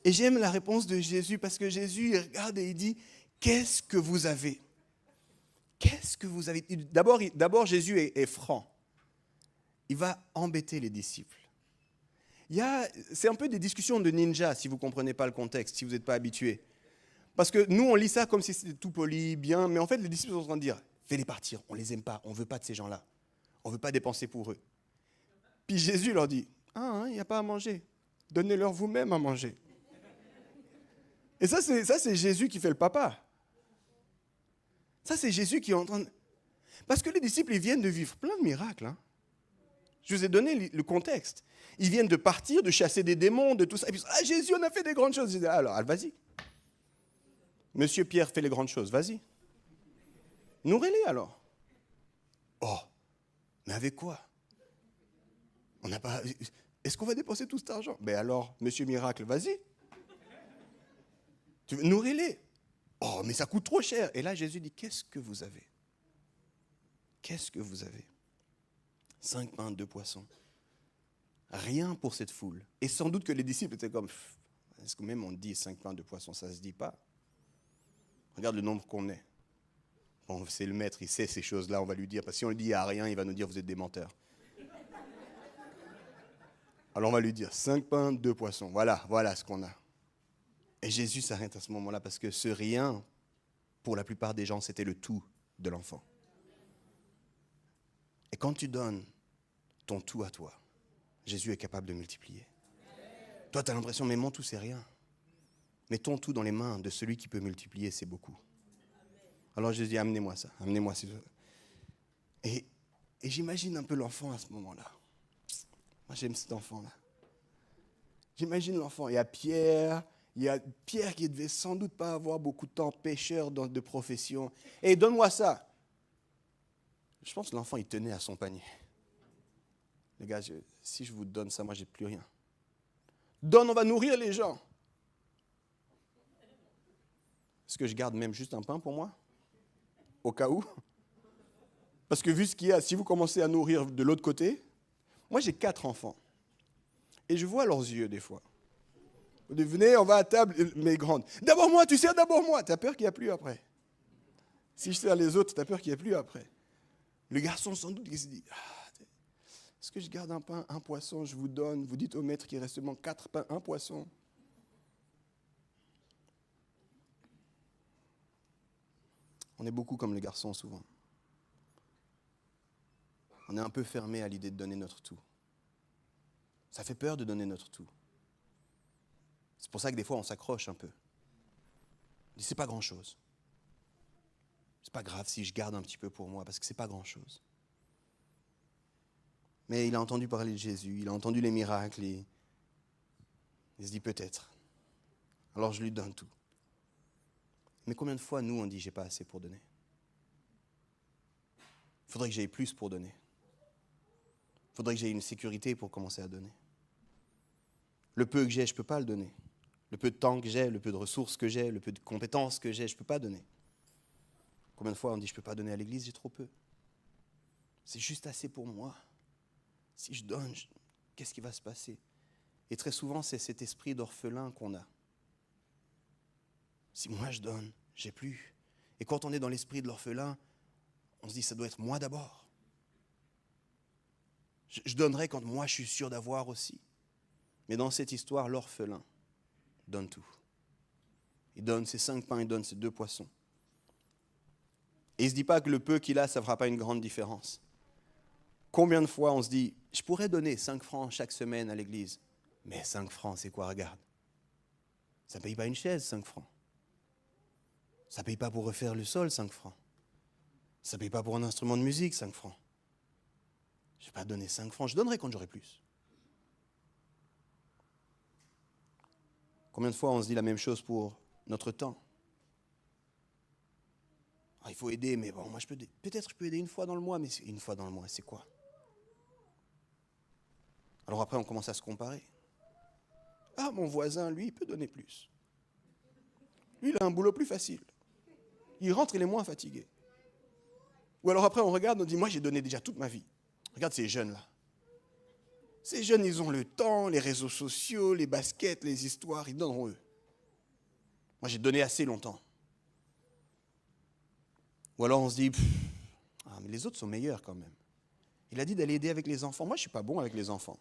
Et j'aime la réponse de Jésus parce que Jésus, il regarde et il dit, qu'est-ce que vous avez? Qu'est-ce que vous avez? D'abord, Jésus est franc. Il va embêter les disciples. C'est un peu des discussions de ninja, si vous ne comprenez pas le contexte, si vous n'êtes pas habitué. Parce que nous, on lit ça comme si c'était tout poli, bien, mais en fait, les disciples sont en train de dire, fais-les partir, on ne les aime pas, on ne veut pas de ces gens-là. On ne veut pas dépenser pour eux. Puis Jésus leur dit, il n'y a pas à manger. Donnez-leur vous-même à manger. Et ça, c'est Jésus qui fait le papa. Ça, c'est Jésus qui est en train de... Parce que les disciples, ils viennent de vivre plein de miracles. Hein. Je vous ai donné le contexte. Ils viennent de partir, de chasser des démons, de tout ça. Et puis, Jésus, on a fait des grandes choses. Ils disent, alors, vas-y. Monsieur Pierre fait les grandes choses, vas-y. Nourris-les alors. Oh, mais avec quoi? On n'a pas... Est-ce qu'on va dépenser tout cet argent? Ben alors, Monsieur Miracle, vas-y. Nourris-les. Oh, mais ça coûte trop cher. Et là, Jésus dit, qu'est-ce que vous avez? Qu'est-ce que vous avez? 5 pains, 2 poissons. Rien pour cette foule. Et sans doute que les disciples étaient comme, est-ce que même on dit 5 pains, 2 poissons, ça ne se dit pas? Regarde le nombre qu'on est. Bon, c'est le maître, il sait ces choses-là, on va lui dire. Parce que si on lui dit à rien, il va nous dire, vous êtes des menteurs. Alors on va lui dire, 5 pains, 2 poissons. Voilà ce qu'on a. Et Jésus s'arrête à ce moment-là parce que ce rien, pour la plupart des gens, c'était le tout de l'enfant. Et quand tu donnes ton tout à toi, Jésus est capable de multiplier. Toi, tu as l'impression, mais mon tout, c'est rien. Mais ton tout dans les mains de celui qui peut multiplier, c'est beaucoup. Alors Jésus dit, amenez-moi ça, amenez-moi ça. Et j'imagine un peu l'enfant à ce moment-là. Moi, j'aime cet enfant-là. J'imagine l'enfant. Il y a Pierre qui devait sans doute pas avoir beaucoup de temps, pêcheur de profession. Et donne-moi ça. Je pense que l'enfant, il tenait à son panier. Les gars, si je vous donne ça, moi, j'ai plus rien. Donne, on va nourrir les gens. Est-ce que je garde même juste un pain pour moi? Au cas où? Parce que vu ce qu'il y a, si vous commencez à nourrir de l'autre côté, moi, j'ai 4 enfants. Et je vois leurs yeux des fois. Venez, on va à table, mais grande. D'abord moi, tu sers d'abord moi. Tu as peur qu'il n'y a plus après. Si je sers les autres, tu as peur qu'il n'y ait plus après. Le garçon, sans doute, il se dit, est-ce que je garde un pain, un poisson, je vous donne, vous dites au maître qu'il reste seulement 4 pains, un poisson. On est beaucoup comme le garçon souvent. On est un peu fermé à l'idée de donner notre tout. Ça fait peur de donner notre tout. C'est pour ça que des fois, on s'accroche un peu. On dit, c'est pas grand-chose. C'est pas grave si je garde un petit peu pour moi, parce que c'est pas grand-chose. Mais il a entendu parler de Jésus, il a entendu les miracles, et il se dit peut-être. Alors je lui donne tout. Mais combien de fois, nous, on dit, j'ai pas assez pour donner? Il faudrait que j'aie plus pour donner. Il faudrait que j'aie une sécurité pour commencer à donner. Le peu que j'ai, je ne peux pas le donner. Le peu de temps que j'ai, le peu de ressources que j'ai, le peu de compétences que j'ai, je ne peux pas donner. Combien de fois on dit, je ne peux pas donner à l'église, j'ai trop peu. C'est juste assez pour moi. Si je donne, qu'est-ce qui va se passer? Et très souvent, c'est cet esprit d'orphelin qu'on a. Si moi je donne, j'ai plus. Et quand on est dans l'esprit de l'orphelin, on se dit, ça doit être moi d'abord. Je donnerai quand moi je suis sûr d'avoir aussi. Mais dans cette histoire, l'orphelin donne tout. Il donne ses 5 pains, il donne ses 2 poissons. Et il ne se dit pas que le peu qu'il a, ça ne fera pas une grande différence. Combien de fois on se dit, je pourrais donner 5 francs chaque semaine à l'église. Mais 5 francs, c'est quoi, regarde? Ça ne paye pas une chaise, 5 francs. Ça ne paye pas pour refaire le sol, 5 francs. Ça ne paye pas pour un instrument de musique, 5 francs. Je ne vais pas donner 5 francs, je donnerai quand j'aurai plus. Combien de fois on se dit la même chose pour notre temps? Il faut aider, mais bon, moi peut-être je peux aider une fois dans le mois, mais une fois dans le mois, c'est quoi? Alors après, on commence à se comparer. Ah, mon voisin, lui, il peut donner plus. Lui, il a un boulot plus facile. Il rentre, il est moins fatigué. Ou alors après, on regarde, on dit, moi, j'ai donné déjà toute ma vie. Regarde ces jeunes-là. Ces jeunes, ils ont le temps, les réseaux sociaux, les baskets, les histoires, ils donneront eux. Moi, j'ai donné assez longtemps. Ou alors on se dit, mais les autres sont meilleurs quand même. Il a dit d'aller aider avec les enfants. Moi, je ne suis pas bon avec les enfants.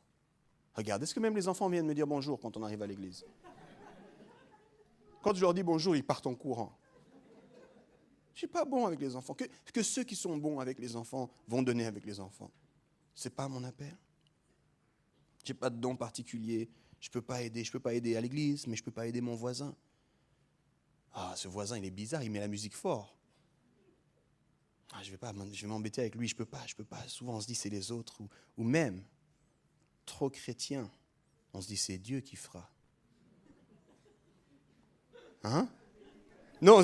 Regarde, est-ce que même les enfants viennent me dire bonjour quand on arrive à l'église? Quand je leur dis bonjour, ils partent en courant. Je ne suis pas bon avec les enfants. Que ceux qui sont bons avec les enfants vont donner avec les enfants. Ce n'est pas mon appel. Je n'ai pas de don particulier. Je ne peux pas aider à l'église, mais je ne peux pas aider mon voisin. Ah, ce voisin, il est bizarre, il met la musique fort. Ah, je vais m'embêter avec lui, je peux pas. Souvent, on se dit, c'est les autres. Ou même, trop chrétien, on se dit, c'est Dieu qui fera. Hein? Non,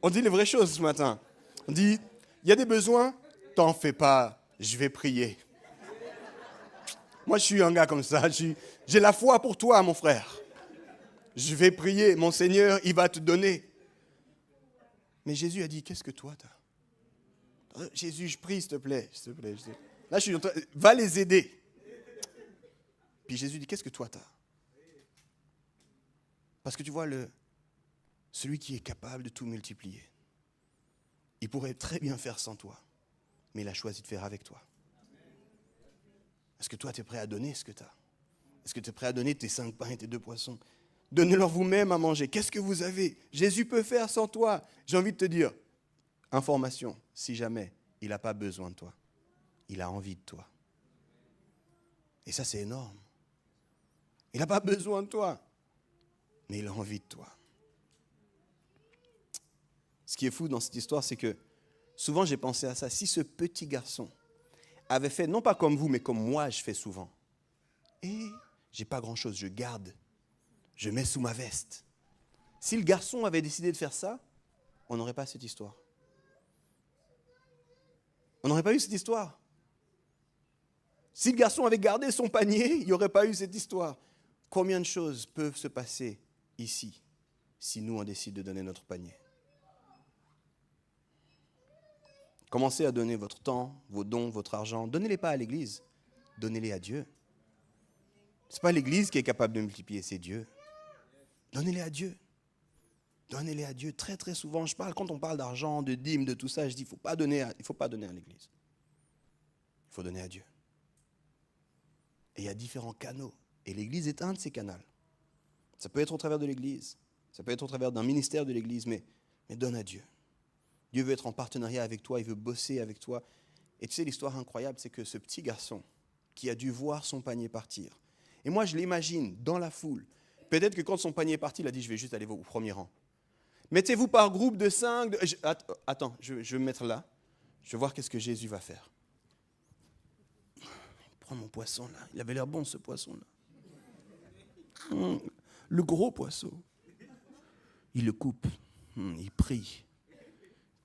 on dit les vraies choses ce matin. On dit, il y a des besoins, t'en fais pas, je vais prier. Moi, je suis un gars comme ça, j'ai la foi pour toi, mon frère. Je vais prier, mon Seigneur, il va te donner. Mais Jésus a dit, qu'est-ce que toi t'as? Jésus, je prie, s'il te plaît. Là, je suis en train, va les aider. Puis Jésus dit, qu'est-ce que toi t'as? Parce que tu vois, celui qui est capable de tout multiplier, il pourrait très bien faire sans toi, mais il a choisi de faire avec toi. Est-ce que toi, tu es prêt à donner ce que tu as? Est-ce que tu es prêt à donner tes 5 pains et tes 2 poissons? Donnez-leur vous-même à manger. Qu'est-ce que vous avez? Jésus peut faire sans toi. J'ai envie de te dire, information, si jamais il n'a pas besoin de toi, il a envie de toi. Et ça, c'est énorme. Il n'a pas besoin de toi, mais il a envie de toi. Ce qui est fou dans cette histoire, c'est que souvent j'ai pensé à ça. Si ce petit garçon avait fait, non pas comme vous, mais comme moi je fais souvent, et j'ai pas grand-chose, je garde, je mets sous ma veste. Si le garçon avait décidé de faire ça, on n'aurait pas cette histoire. On n'aurait pas eu cette histoire. Si le garçon avait gardé son panier, il n'y aurait pas eu cette histoire. Combien de choses peuvent se passer ici si nous on décide de donner notre panier? Commencez à donner votre temps, vos dons, votre argent. Donnez-les pas à l'église, donnez-les à Dieu. Ce n'est pas l'église qui est capable de multiplier, c'est Dieu. Donnez-les à Dieu. Donnez-les à Dieu. Très très souvent, quand on parle d'argent, de dîmes, de tout ça, je dis il ne faut pas donner à l'église. Il faut donner à Dieu. Et il y a différents canaux. Et l'église est un de ces canaux. Ça peut être au travers de l'église, ça peut être au travers d'un ministère de l'église, mais donne à Dieu. Dieu veut être en partenariat avec toi, il veut bosser avec toi. Et tu sais, l'histoire incroyable, c'est que ce petit garçon qui a dû voir son panier partir, et moi je l'imagine dans la foule, peut-être que quand son panier est parti, il a dit, je vais juste aller au premier rang. Mettez-vous par groupe de 5. Attends, je vais me mettre là. Je vais voir qu'est-ce que Jésus va faire. Prends mon poisson là. Il avait l'air bon ce poisson là. Le gros poisson. Il le coupe. Il prie.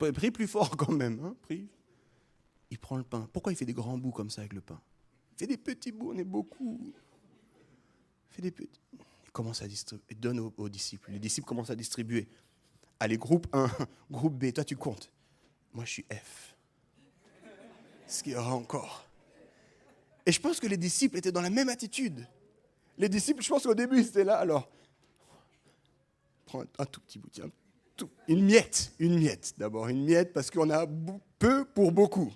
Il prie plus fort quand même. Hein, prie. Il prend le pain. Pourquoi il fait des grands bouts comme ça avec le pain? Il fait des petits bouts, on est beaucoup. Il fait des petits. Il commence à distribuer. Il donne aux disciples. Les disciples commencent à distribuer. Allez, groupe 1, groupe B, toi tu comptes. Moi je suis F. Ce qu'il y aura encore. Et je pense que les disciples étaient dans la même attitude. Les disciples, je pense qu'au début, ils étaient là, alors, prends un tout petit bout, tiens, une miette d'abord, une miette, parce qu'on a peu pour beaucoup.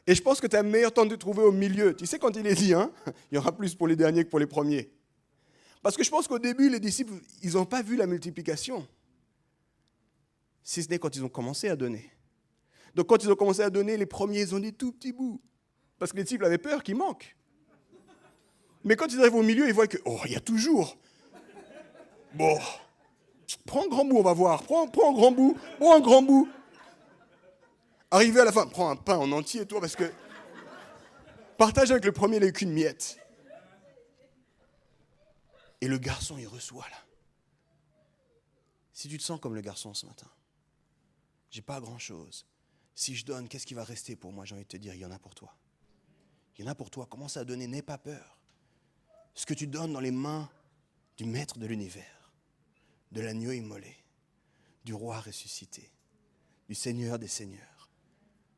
Et je pense que tu as le meilleur temps de te trouver au milieu. Tu sais, quand il est dit, hein, il y aura plus pour les derniers que pour les premiers. Parce que je pense qu'au début, les disciples, ils n'ont pas vu la multiplication. Si ce n'est quand ils ont commencé à donner. Donc quand ils ont commencé à donner, les premiers, ils ont des tout petits bouts. Parce que les disciples avaient peur qu'il manque. Mais quand ils arrivent au milieu, ils voient que, il y a toujours. Bon, prends un grand bout, on va voir. Prends un grand bout. Arrivé à la fin, prends un pain en entier, toi, parce que partage avec le premier, il n'a qu'une miette. Et le garçon, il reçoit là. Si tu te sens comme le garçon ce matin, j'ai pas grand-chose. Si je donne, qu'est-ce qui va rester pour moi? J'ai envie de te dire, il y en a pour toi. Il y en a pour toi. Commence à donner, n'aie pas peur. Ce que tu donnes dans les mains du maître de l'univers, de l'agneau immolé, du roi ressuscité, du Seigneur des seigneurs,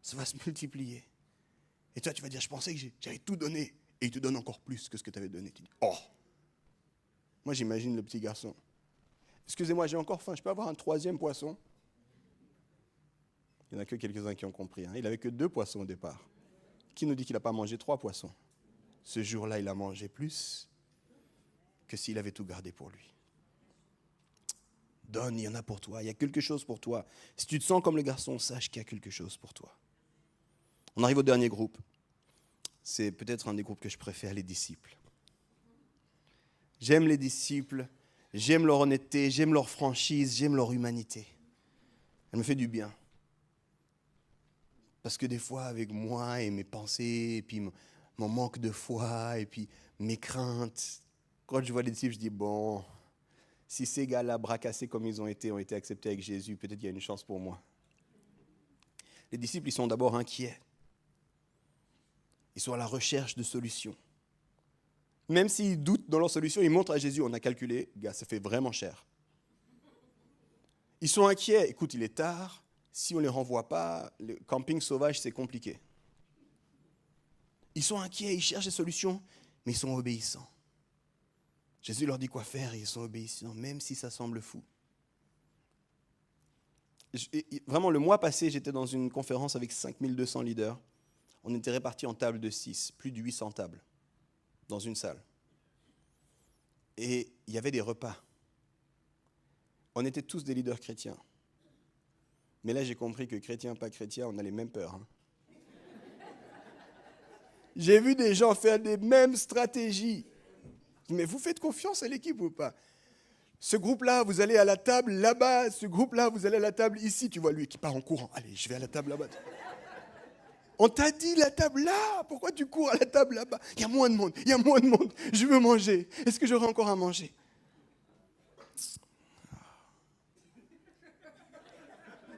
ça va se multiplier. Et toi, tu vas dire, je pensais que j'avais tout donné. Et il te donne encore plus que ce que tu avais donné. Tu dis, Moi, j'imagine le petit garçon. Excusez-moi, j'ai encore faim, je peux avoir un 3e poisson? Il n'y en a que quelques-uns qui ont compris. Hein. Il n'avait que 2 poissons au départ. Qui nous dit qu'il n'a pas mangé 3 poissons? Ce jour-là, il a mangé plus que s'il avait tout gardé pour lui. Donne, il y en a pour toi. Il y a quelque chose pour toi. Si tu te sens comme le garçon, sache qu'il y a quelque chose pour toi. On arrive au dernier groupe. c'est peut-être un des groupes que je préfère, les disciples. J'aime les disciples, j'aime leur honnêteté, j'aime leur franchise, j'aime leur humanité. Elle me fait du bien. Parce que des fois, avec moi et mes pensées, et puis mon manque de foi, et puis mes craintes, quand je vois les disciples, je dis, bon, si ces gars-là, bracassés comme ils ont été acceptés avec Jésus, peut-être qu'il y a une chance pour moi. Les disciples, ils sont d'abord inquiets. Ils sont à la recherche de solutions. Même s'ils doutent dans leur solution, ils montrent à Jésus, on a calculé, gars, ça fait vraiment cher. Ils sont inquiets, écoute, il est tard, si on ne les renvoie pas, le camping sauvage, c'est compliqué. Ils sont inquiets, ils cherchent des solutions, mais ils sont obéissants. Jésus leur dit quoi faire et ils sont obéissants, même si ça semble fou. Vraiment, le mois passé, j'étais dans une conférence avec 5200 leaders. On était répartis en tables de 6, plus de 800 tables, dans une salle. Et il y avait des repas. On était tous des leaders chrétiens. Mais là, j'ai compris que chrétiens, pas chrétiens, on a les mêmes peurs. J'ai vu des gens faire des mêmes stratégies. Mais vous faites confiance à l'équipe ou pas? Ce groupe-là, vous allez à la table là-bas. Ce groupe-là, vous allez à la table ici. Tu vois lui qui part en courant. Allez, je vais à la table là-bas. On t'a dit la table là. Pourquoi tu cours à la table là-bas? Il y a moins de monde. Il y a moins de monde. Je veux manger. Est-ce que j'aurai encore à manger?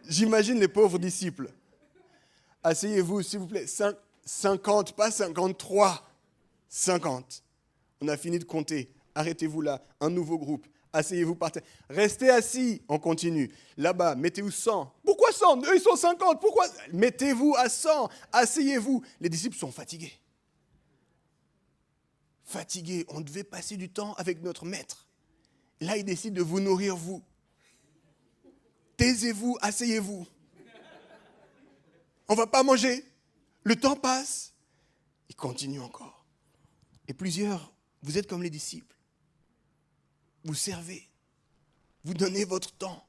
J'imagine les pauvres disciples. Asseyez-vous, s'il vous plaît. 50, pas 53. 50. On a fini de compter. Arrêtez-vous là. Un nouveau groupe. Asseyez-vous par terre. Restez assis. On continue. Là-bas, mettez-vous 100. Pourquoi 100? Eux, ils sont 50. Pourquoi? Mettez-vous à 100. Asseyez-vous. Les disciples sont fatigués. Fatigués. On devait passer du temps avec notre maître. Là, il décide de vous nourrir, vous. Taisez-vous, asseyez-vous. On ne va pas manger. Le temps passe. Il continue encore. Et plusieurs, vous êtes comme les disciples. Vous servez. Vous donnez votre temps.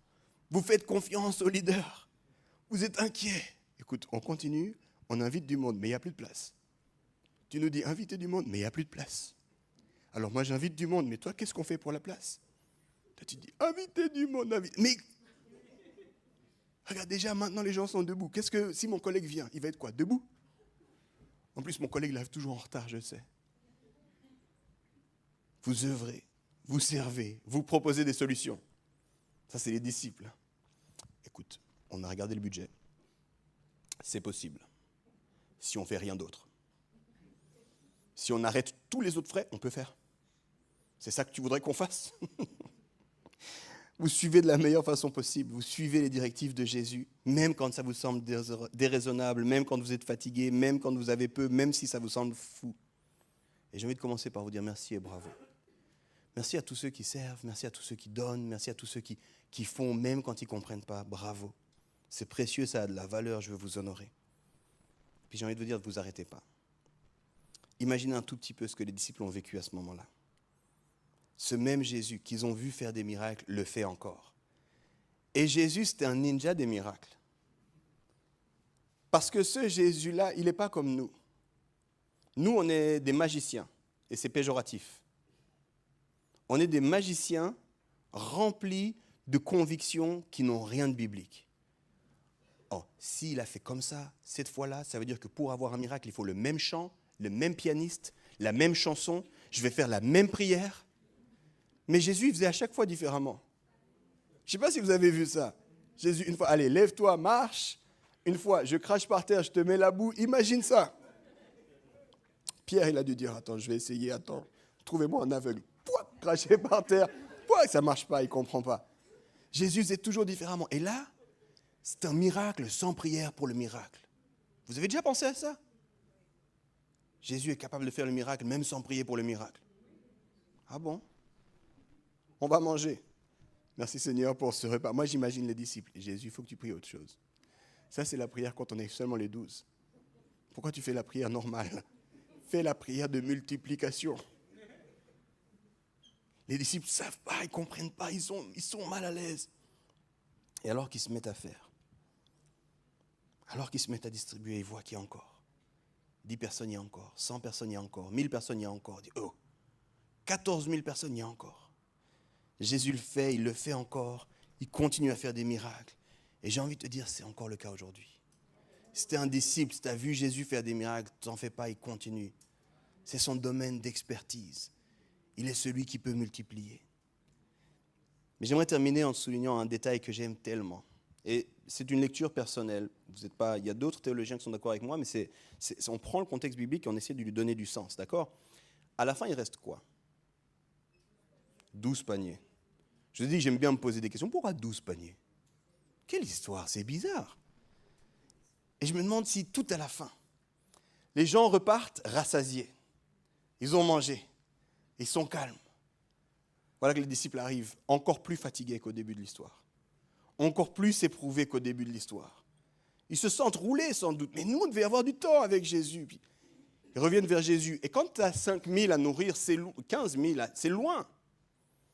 Vous faites confiance au leader. Vous êtes inquiets. Écoute, on continue. On invite du monde, mais il n'y a plus de place. Tu nous dis inviter du monde, mais il n'y a plus de place. Alors moi, j'invite du monde, mais toi, qu'est-ce qu'on fait pour la place? Toi, tu dis inviter du monde, mais regarde, déjà, maintenant, les gens sont debout. Qu'est-ce que, si mon collègue vient, il va être quoi? Debout? En plus, mon collègue lève toujours en retard, je sais. Vous œuvrez, vous servez, vous proposez des solutions. Ça, c'est les disciples. Écoute, on a regardé le budget. C'est possible. Si on ne fait rien d'autre. Si on arrête tous les autres frais, on peut faire. C'est ça que tu voudrais qu'on fasse? Vous suivez de la meilleure façon possible. Vous suivez les directives de Jésus, même quand ça vous semble déraisonnable, même quand vous êtes fatigué, même quand vous avez peu, même si ça vous semble fou. Et j'ai envie de commencer par vous dire merci et bravo. Merci à tous ceux qui servent, merci à tous ceux qui donnent, merci à tous ceux qui font, même quand ils ne comprennent pas. Bravo. C'est précieux, ça a de la valeur, je veux vous honorer. Puis j'ai envie de vous dire, ne vous arrêtez pas. Imaginez un tout petit peu ce que les disciples ont vécu à ce moment-là. Ce même Jésus qu'ils ont vu faire des miracles le fait encore. Et Jésus, c'était un ninja des miracles. Parce que ce Jésus-là, il n'est pas comme nous. Nous, on est des magiciens, et c'est péjoratif. On est des magiciens remplis de convictions qui n'ont rien de biblique. Oh, s'il a fait comme ça, cette fois-là, ça veut dire que pour avoir un miracle, il faut le même chant, le même pianiste, la même chanson, je vais faire la même prière. Mais Jésus, il faisait à chaque fois différemment. Je ne sais pas si vous avez vu ça. Jésus, une fois, allez, lève-toi, marche. Une fois, je crache par terre, je te mets la boue. Imagine ça. Pierre, il a dû dire, attends, je vais essayer, attends. Trouvez-moi un aveugle. Pouah, cracher par terre. Pouah, ça ne marche pas, il ne comprend pas. Jésus faisait toujours différemment. Et là, c'est un miracle sans prière pour le miracle. Vous avez déjà pensé à ça? Jésus est capable de faire le miracle même sans prier pour le miracle. Ah bon? On va manger. Merci Seigneur pour ce repas. Moi, j'imagine les disciples. Jésus, il faut que tu pries autre chose. Ça, c'est la prière quand on est seulement les 12. Pourquoi tu fais la prière normale? Fais la prière de multiplication. Les disciples ne savent pas, ils ne comprennent pas, ils sont mal à l'aise. Et alors qu'ils se mettent à faire, alors qu'ils se mettent à distribuer, ils voient qu'il y a encore 10 personnes, il y a encore. 100 personnes, il y a encore. 1000 personnes, il y a encore. Oh, 14 000 personnes, il y a encore. Jésus le fait, il le fait encore. Il continue à faire des miracles. Et j'ai envie de te dire, c'est encore le cas aujourd'hui. Si tu es un disciple, si tu as vu Jésus faire des miracles, t'en fais pas, il continue. C'est son domaine d'expertise. Il est celui qui peut multiplier. Mais j'aimerais terminer en soulignant un détail que j'aime tellement. Et c'est une lecture personnelle. Vous êtes pas, il y a d'autres théologiens qui sont d'accord avec moi, mais on prend le contexte biblique et on essaie de lui donner du sens, d'accord ? À la fin, il reste quoi ? 12 paniers. Je te dis, j'aime bien me poser des questions. Pourquoi 12 paniers ? Quelle histoire, c'est bizarre. Et je me demande si tout à la fin, les gens repartent rassasiés. Ils ont mangé. Ils sont calmes. Voilà que les disciples arrivent encore plus fatigués qu'au début de l'histoire. Encore plus éprouvés qu'au début de l'histoire. Ils se sentent roulés sans doute. Mais nous, on devait avoir du temps avec Jésus. Puis, ils reviennent vers Jésus. Et quand tu as 5 000 à nourrir, 15 000, c'est loin.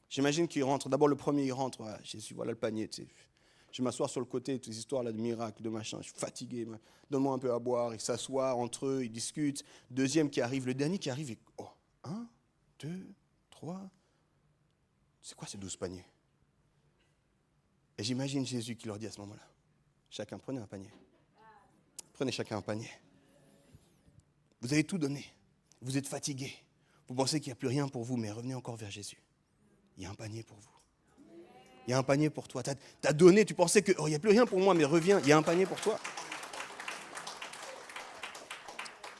J'imagine qu'ils rentrent. D'abord, le premier, il rentre. Ah, Jésus, voilà le panier. Tu sais. Je vais m'asseoir sur le côté, toutes ces histoires-là de miracles, de machin. Je suis fatigué. Donne-moi un peu à boire. Ils s'assoient entre eux, ils discutent. Deuxième qui arrive, le dernier qui arrive. Et, 1, 2, 3. C'est quoi ces 12 paniers ? Et j'imagine Jésus qui leur dit à ce moment-là, chacun, prenez un panier. Prenez chacun un panier. Vous avez tout donné. Vous êtes fatigué. Vous pensez qu'il n'y a plus rien pour vous, mais revenez encore vers Jésus. Il y a un panier pour vous. Il y a un panier pour toi. Tu as donné, tu pensais qu'il n'y a plus rien pour moi, mais reviens, il y a un panier pour toi.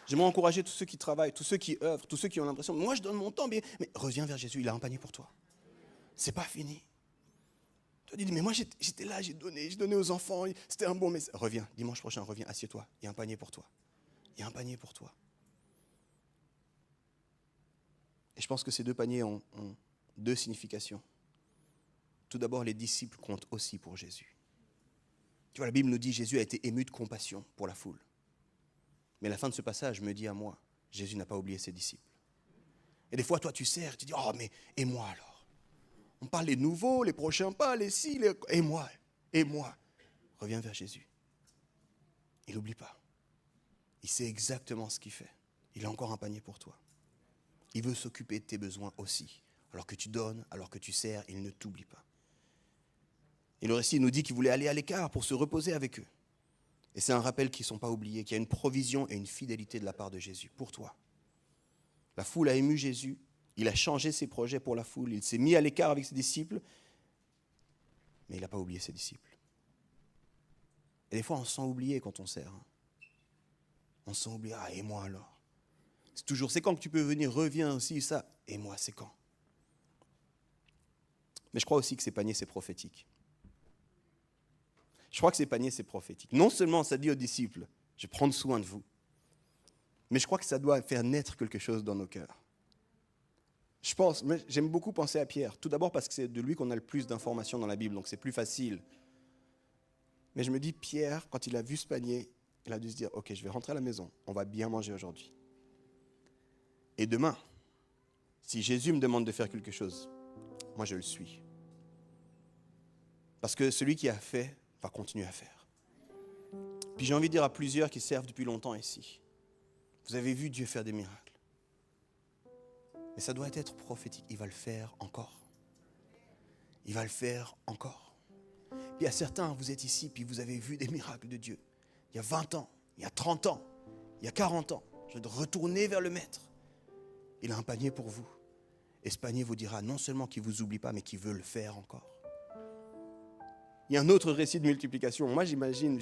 J'aimerais encourager tous ceux qui travaillent, tous ceux qui œuvrent, tous ceux qui ont l'impression, moi je donne mon temps, mais reviens vers Jésus, il a un panier pour toi. C'est pas fini. Tu dis, mais moi j'étais là, j'ai donné aux enfants, c'était un bon message. Reviens, dimanche prochain, reviens, assieds-toi, il y a un panier pour toi. Il y a un panier pour toi. Et je pense que ces deux paniers ont deux significations. Tout d'abord, les disciples comptent aussi pour Jésus. Tu vois, la Bible nous dit, Jésus a été ému de compassion pour la foule. Mais la fin de ce passage me dit à moi, Jésus n'a pas oublié ses disciples. Et des fois, toi, tu sers, tu dis, oh, mais et moi alors ? On parle des nouveaux, les prochains pas, les ci, et moi. Reviens vers Jésus. Il n'oublie pas. Il sait exactement ce qu'il fait. Il a encore un panier pour toi. Il veut s'occuper de tes besoins aussi. Alors que tu donnes, alors que tu sers, il ne t'oublie pas. Et le récit nous dit qu'il voulait aller à l'écart pour se reposer avec eux. Et c'est un rappel qu'ils ne sont pas oubliés, qu'il y a une provision et une fidélité de la part de Jésus pour toi. La foule a ému Jésus, il a changé ses projets pour la foule, il s'est mis à l'écart avec ses disciples, mais il n'a pas oublié ses disciples. Et des fois, on se sent oublié quand on sert. On se sent oublié, et moi alors ? C'est quand que tu peux venir, reviens aussi, ça, et moi, c'est quand ? Mais je crois aussi que ces paniers, c'est prophétique. Je crois que ces paniers, c'est prophétique. Non seulement ça dit aux disciples, je vais prendre soin de vous, mais je crois que ça doit faire naître quelque chose dans nos cœurs. J'aime beaucoup penser à Pierre. Tout d'abord parce que c'est de lui qu'on a le plus d'informations dans la Bible, donc c'est plus facile. Mais je me dis, Pierre, quand il a vu ce panier, il a dû se dire, ok, je vais rentrer à la maison, on va bien manger aujourd'hui. Et demain, si Jésus me demande de faire quelque chose, moi je le suis. Parce que celui qui a fait va continuer à faire. Puis j'ai envie de dire à plusieurs qui servent depuis longtemps ici, vous avez vu Dieu faire des miracles. Mais ça doit être prophétique, il va le faire encore. Il va le faire encore. Puis à certains, vous êtes ici, puis vous avez vu des miracles de Dieu. Il y a 20 ans, il y a 30 ans, il y a 40 ans. Je vais retourner vers le Maître. Il a un panier pour vous. Et ce panier vous dira non seulement qu'il ne vous oublie pas, mais qu'il veut le faire encore. Il y a un autre récit de multiplication. Moi, j'imagine,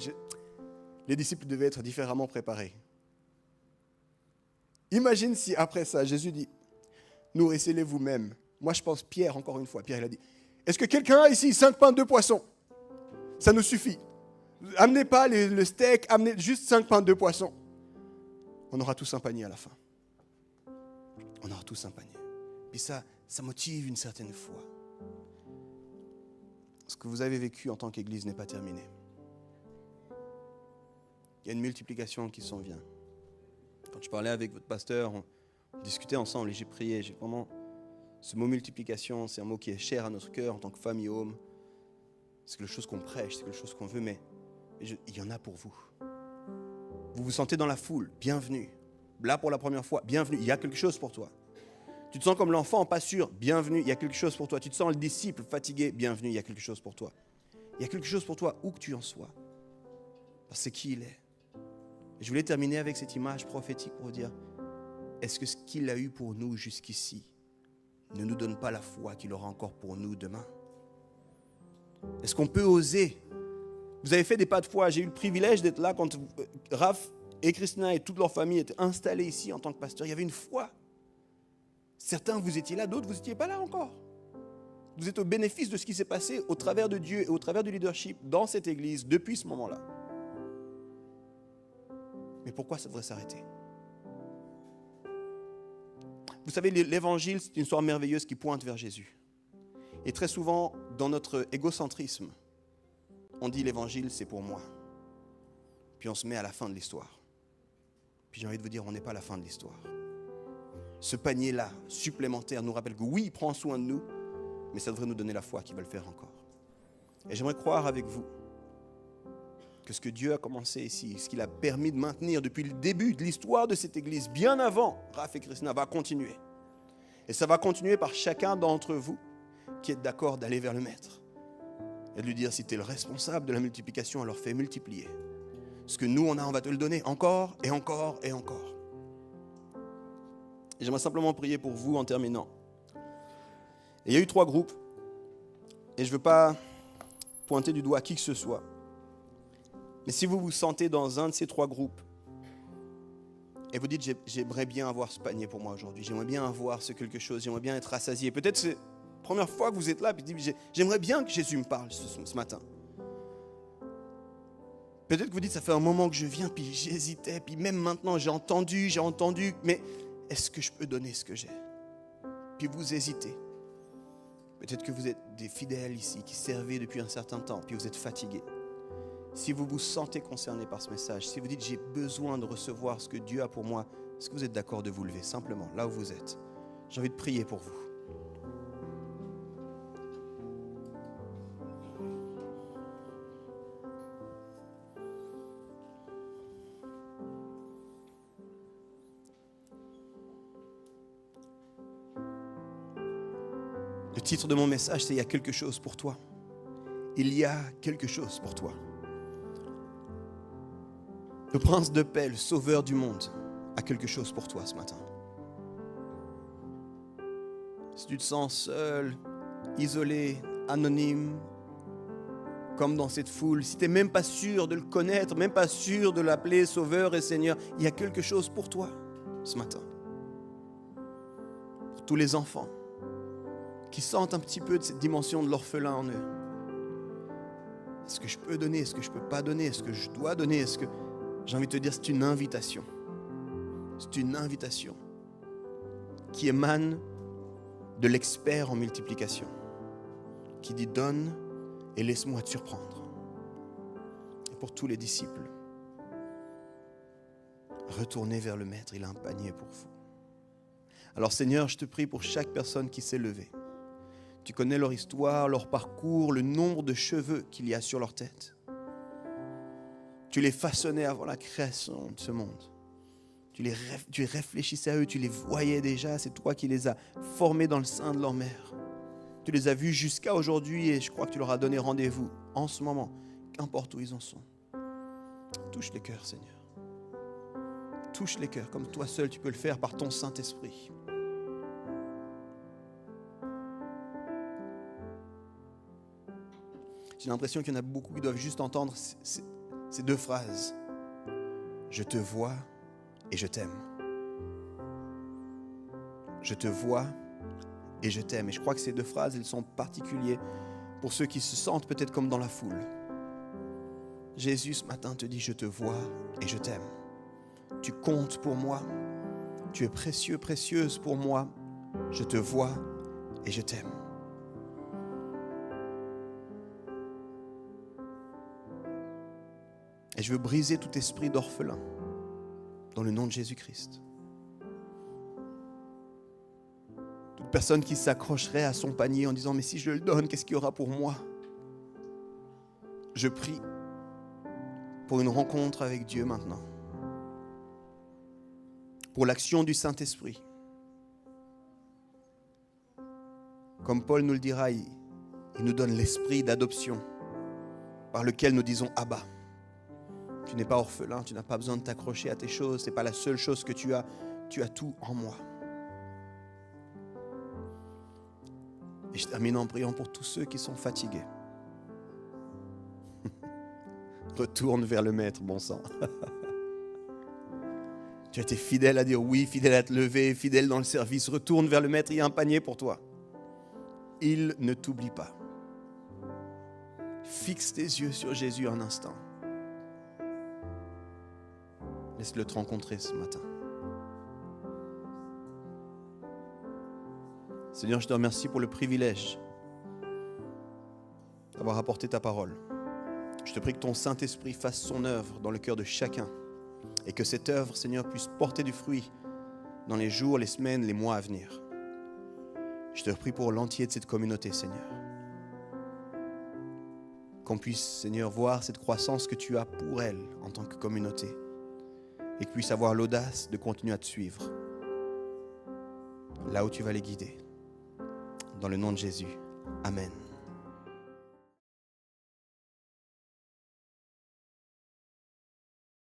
les disciples devaient être différemment préparés. Imagine si après ça, Jésus dit, nourrissez-les vous-même. Moi, je pense Pierre, encore une fois. Pierre, il a dit, est-ce que quelqu'un a ici 5 pains, 2 poissons ? Ça nous suffit. Amenez pas le steak, amenez juste 5 pains, 2 poissons. On aura tous un panier à la fin. On aura tous un panier. Puis ça motive une certaine foi. Ce que vous avez vécu en tant qu'Église n'est pas terminé. Il y a une multiplication qui s'en vient. Quand je parlais avec votre pasteur, on discutait ensemble et j'ai prié. J'ai vraiment... Ce mot multiplication, c'est un mot qui est cher à notre cœur en tant que famille home. C'est quelque chose qu'on prêche, c'est quelque chose qu'on veut, mais il y en a pour vous. Vous vous sentez dans la foule, bienvenue. là pour la première fois, bienvenue, il y a quelque chose pour toi. Tu te sens comme l'enfant, pas sûr, bienvenue, il y a quelque chose pour toi. Tu te sens le disciple, fatigué, bienvenue, il y a quelque chose pour toi. Il y a quelque chose pour toi, où que tu en sois. Parce que c'est qui il est. Et je voulais terminer avec cette image prophétique pour dire, est-ce que ce qu'il a eu pour nous jusqu'ici ne nous donne pas la foi qu'il aura encore pour nous demain? Est-ce qu'on peut oser? Vous avez fait des pas de foi. J'ai eu le privilège d'être là quand Raph et Christina et toute leur famille étaient installés ici en tant que pasteur. Il y avait une foi. Certains, vous étiez là, d'autres, vous n'étiez pas là encore. Vous êtes au bénéfice de ce qui s'est passé au travers de Dieu et au travers du leadership dans cette église depuis ce moment-là. Mais pourquoi ça devrait s'arrêter? Vous savez, l'évangile, c'est une histoire merveilleuse qui pointe vers Jésus. Et très souvent, dans notre égocentrisme, on dit l'évangile, c'est pour moi. Puis on se met à la fin de l'histoire. Puis j'ai envie de vous dire, on n'est pas à la fin de l'histoire. Ce panier-là, supplémentaire, nous rappelle que oui, il prend soin de nous, mais ça devrait nous donner la foi qu'il va le faire encore. Et j'aimerais croire avec vous que ce que Dieu a commencé ici, ce qu'il a permis de maintenir depuis le début de l'histoire de cette église, bien avant Raph et Christina, va continuer. Et ça va continuer par chacun d'entre vous qui êtes d'accord d'aller vers le Maître et de lui dire, si tu es le responsable de la multiplication, alors fais multiplier. Ce que nous, on a, on va te le donner encore et encore et encore. Et j'aimerais simplement prier pour vous en terminant. Et il y a eu 3 groupes, et je ne veux pas pointer du doigt qui que ce soit. Mais si vous vous sentez dans un de ces 3 groupes, et vous dites, j'aimerais bien avoir ce panier pour moi aujourd'hui, j'aimerais bien avoir ce quelque chose, j'aimerais bien être rassasié. Peut-être c'est la première fois que vous êtes là, et vous dites, j'aimerais bien que Jésus me parle ce matin. Peut-être que vous dites, ça fait un moment que je viens, puis j'hésitais, puis même maintenant j'ai entendu, mais est-ce que je peux donner ce que j'ai? Puis vous hésitez. Peut-être que vous êtes des fidèles ici, qui servez depuis un certain temps, puis vous êtes fatigués. Si vous vous sentez concerné par ce message, si vous dites, j'ai besoin de recevoir ce que Dieu a pour moi, est-ce que vous êtes d'accord de vous lever, simplement, là où vous êtes? J'ai envie de prier pour vous. Le titre de mon message, c'est « Il y a quelque chose pour toi ». Il y a quelque chose pour toi. Le prince de paix, le sauveur du monde, a quelque chose pour toi ce matin. Si tu te sens seul, isolé, anonyme, comme dans cette foule, si tu n'es même pas sûr de le connaître, même pas sûr de l'appeler Sauveur et Seigneur, il y a quelque chose pour toi ce matin. Pour tous les enfants qui sentent un petit peu de cette dimension de l'orphelin en eux. Est-ce que je peux donner? Est-ce que je ne peux pas donner? Est-ce que je dois donner? Est-ce que... J'ai envie de te dire, c'est une invitation. C'est une invitation qui émane de l'expert en multiplication, qui dit, donne et laisse-moi te surprendre. Et pour tous les disciples, retournez vers le Maître, il a un panier pour vous. Alors Seigneur, je te prie pour chaque personne qui s'est levée. Tu connais leur histoire, leur parcours, le nombre de cheveux qu'il y a sur leur tête. Tu les façonnais avant la création de ce monde. Tu réfléchissais à eux, tu les voyais déjà. C'est toi qui les as formés dans le sein de leur mère. Tu les as vus jusqu'à aujourd'hui et je crois que tu leur as donné rendez-vous en ce moment, qu'importe où ils en sont. Touche les cœurs, Seigneur. Touche les cœurs comme toi seul tu peux le faire par ton Saint-Esprit. J'ai l'impression qu'il y en a beaucoup qui doivent juste entendre ces 2 phrases. Je te vois et je t'aime. Je te vois et je t'aime. Et je crois que ces 2 phrases, elles sont particulières pour ceux qui se sentent peut-être comme dans la foule. Jésus, ce matin, te dit, je te vois et je t'aime. Tu comptes pour moi. Tu es précieux, précieuse pour moi. Je te vois et je t'aime. Et je veux briser tout esprit d'orphelin dans le nom de Jésus-Christ. Toute personne qui s'accrocherait à son panier en disant « Mais si je le donne, qu'est-ce qu'il y aura pour moi ?» Je prie pour une rencontre avec Dieu maintenant. pour l'action du Saint-Esprit. Comme Paul nous le dira, il nous donne l'esprit d'adoption par lequel nous disons Abba. Tu n'es pas orphelin, tu n'as pas besoin de t'accrocher à tes choses, ce n'est pas la seule chose que tu as tout en moi. Et je termine en priant pour tous ceux qui sont fatigués. Retourne vers le Maître, bon sang. Tu as été fidèle à dire oui, fidèle à te lever, fidèle dans le service. Retourne vers le Maître, il y a un panier pour toi. Il ne t'oublie pas. Fixe tes yeux sur Jésus un instant. Laisse-le te rencontrer ce matin. Seigneur, je te remercie pour le privilège d'avoir apporté ta parole. Je te prie que ton Saint-Esprit fasse son œuvre dans le cœur de chacun et que cette œuvre, Seigneur, puisse porter du fruit dans les jours, les semaines, les mois à venir. Je te prie pour l'entier de cette communauté, Seigneur. Qu'on puisse, Seigneur, voir cette croissance que tu as pour elle en tant que communauté et qu'ils puissent avoir l'audace de continuer à te suivre là où tu vas les guider. Dans le nom de Jésus. Amen.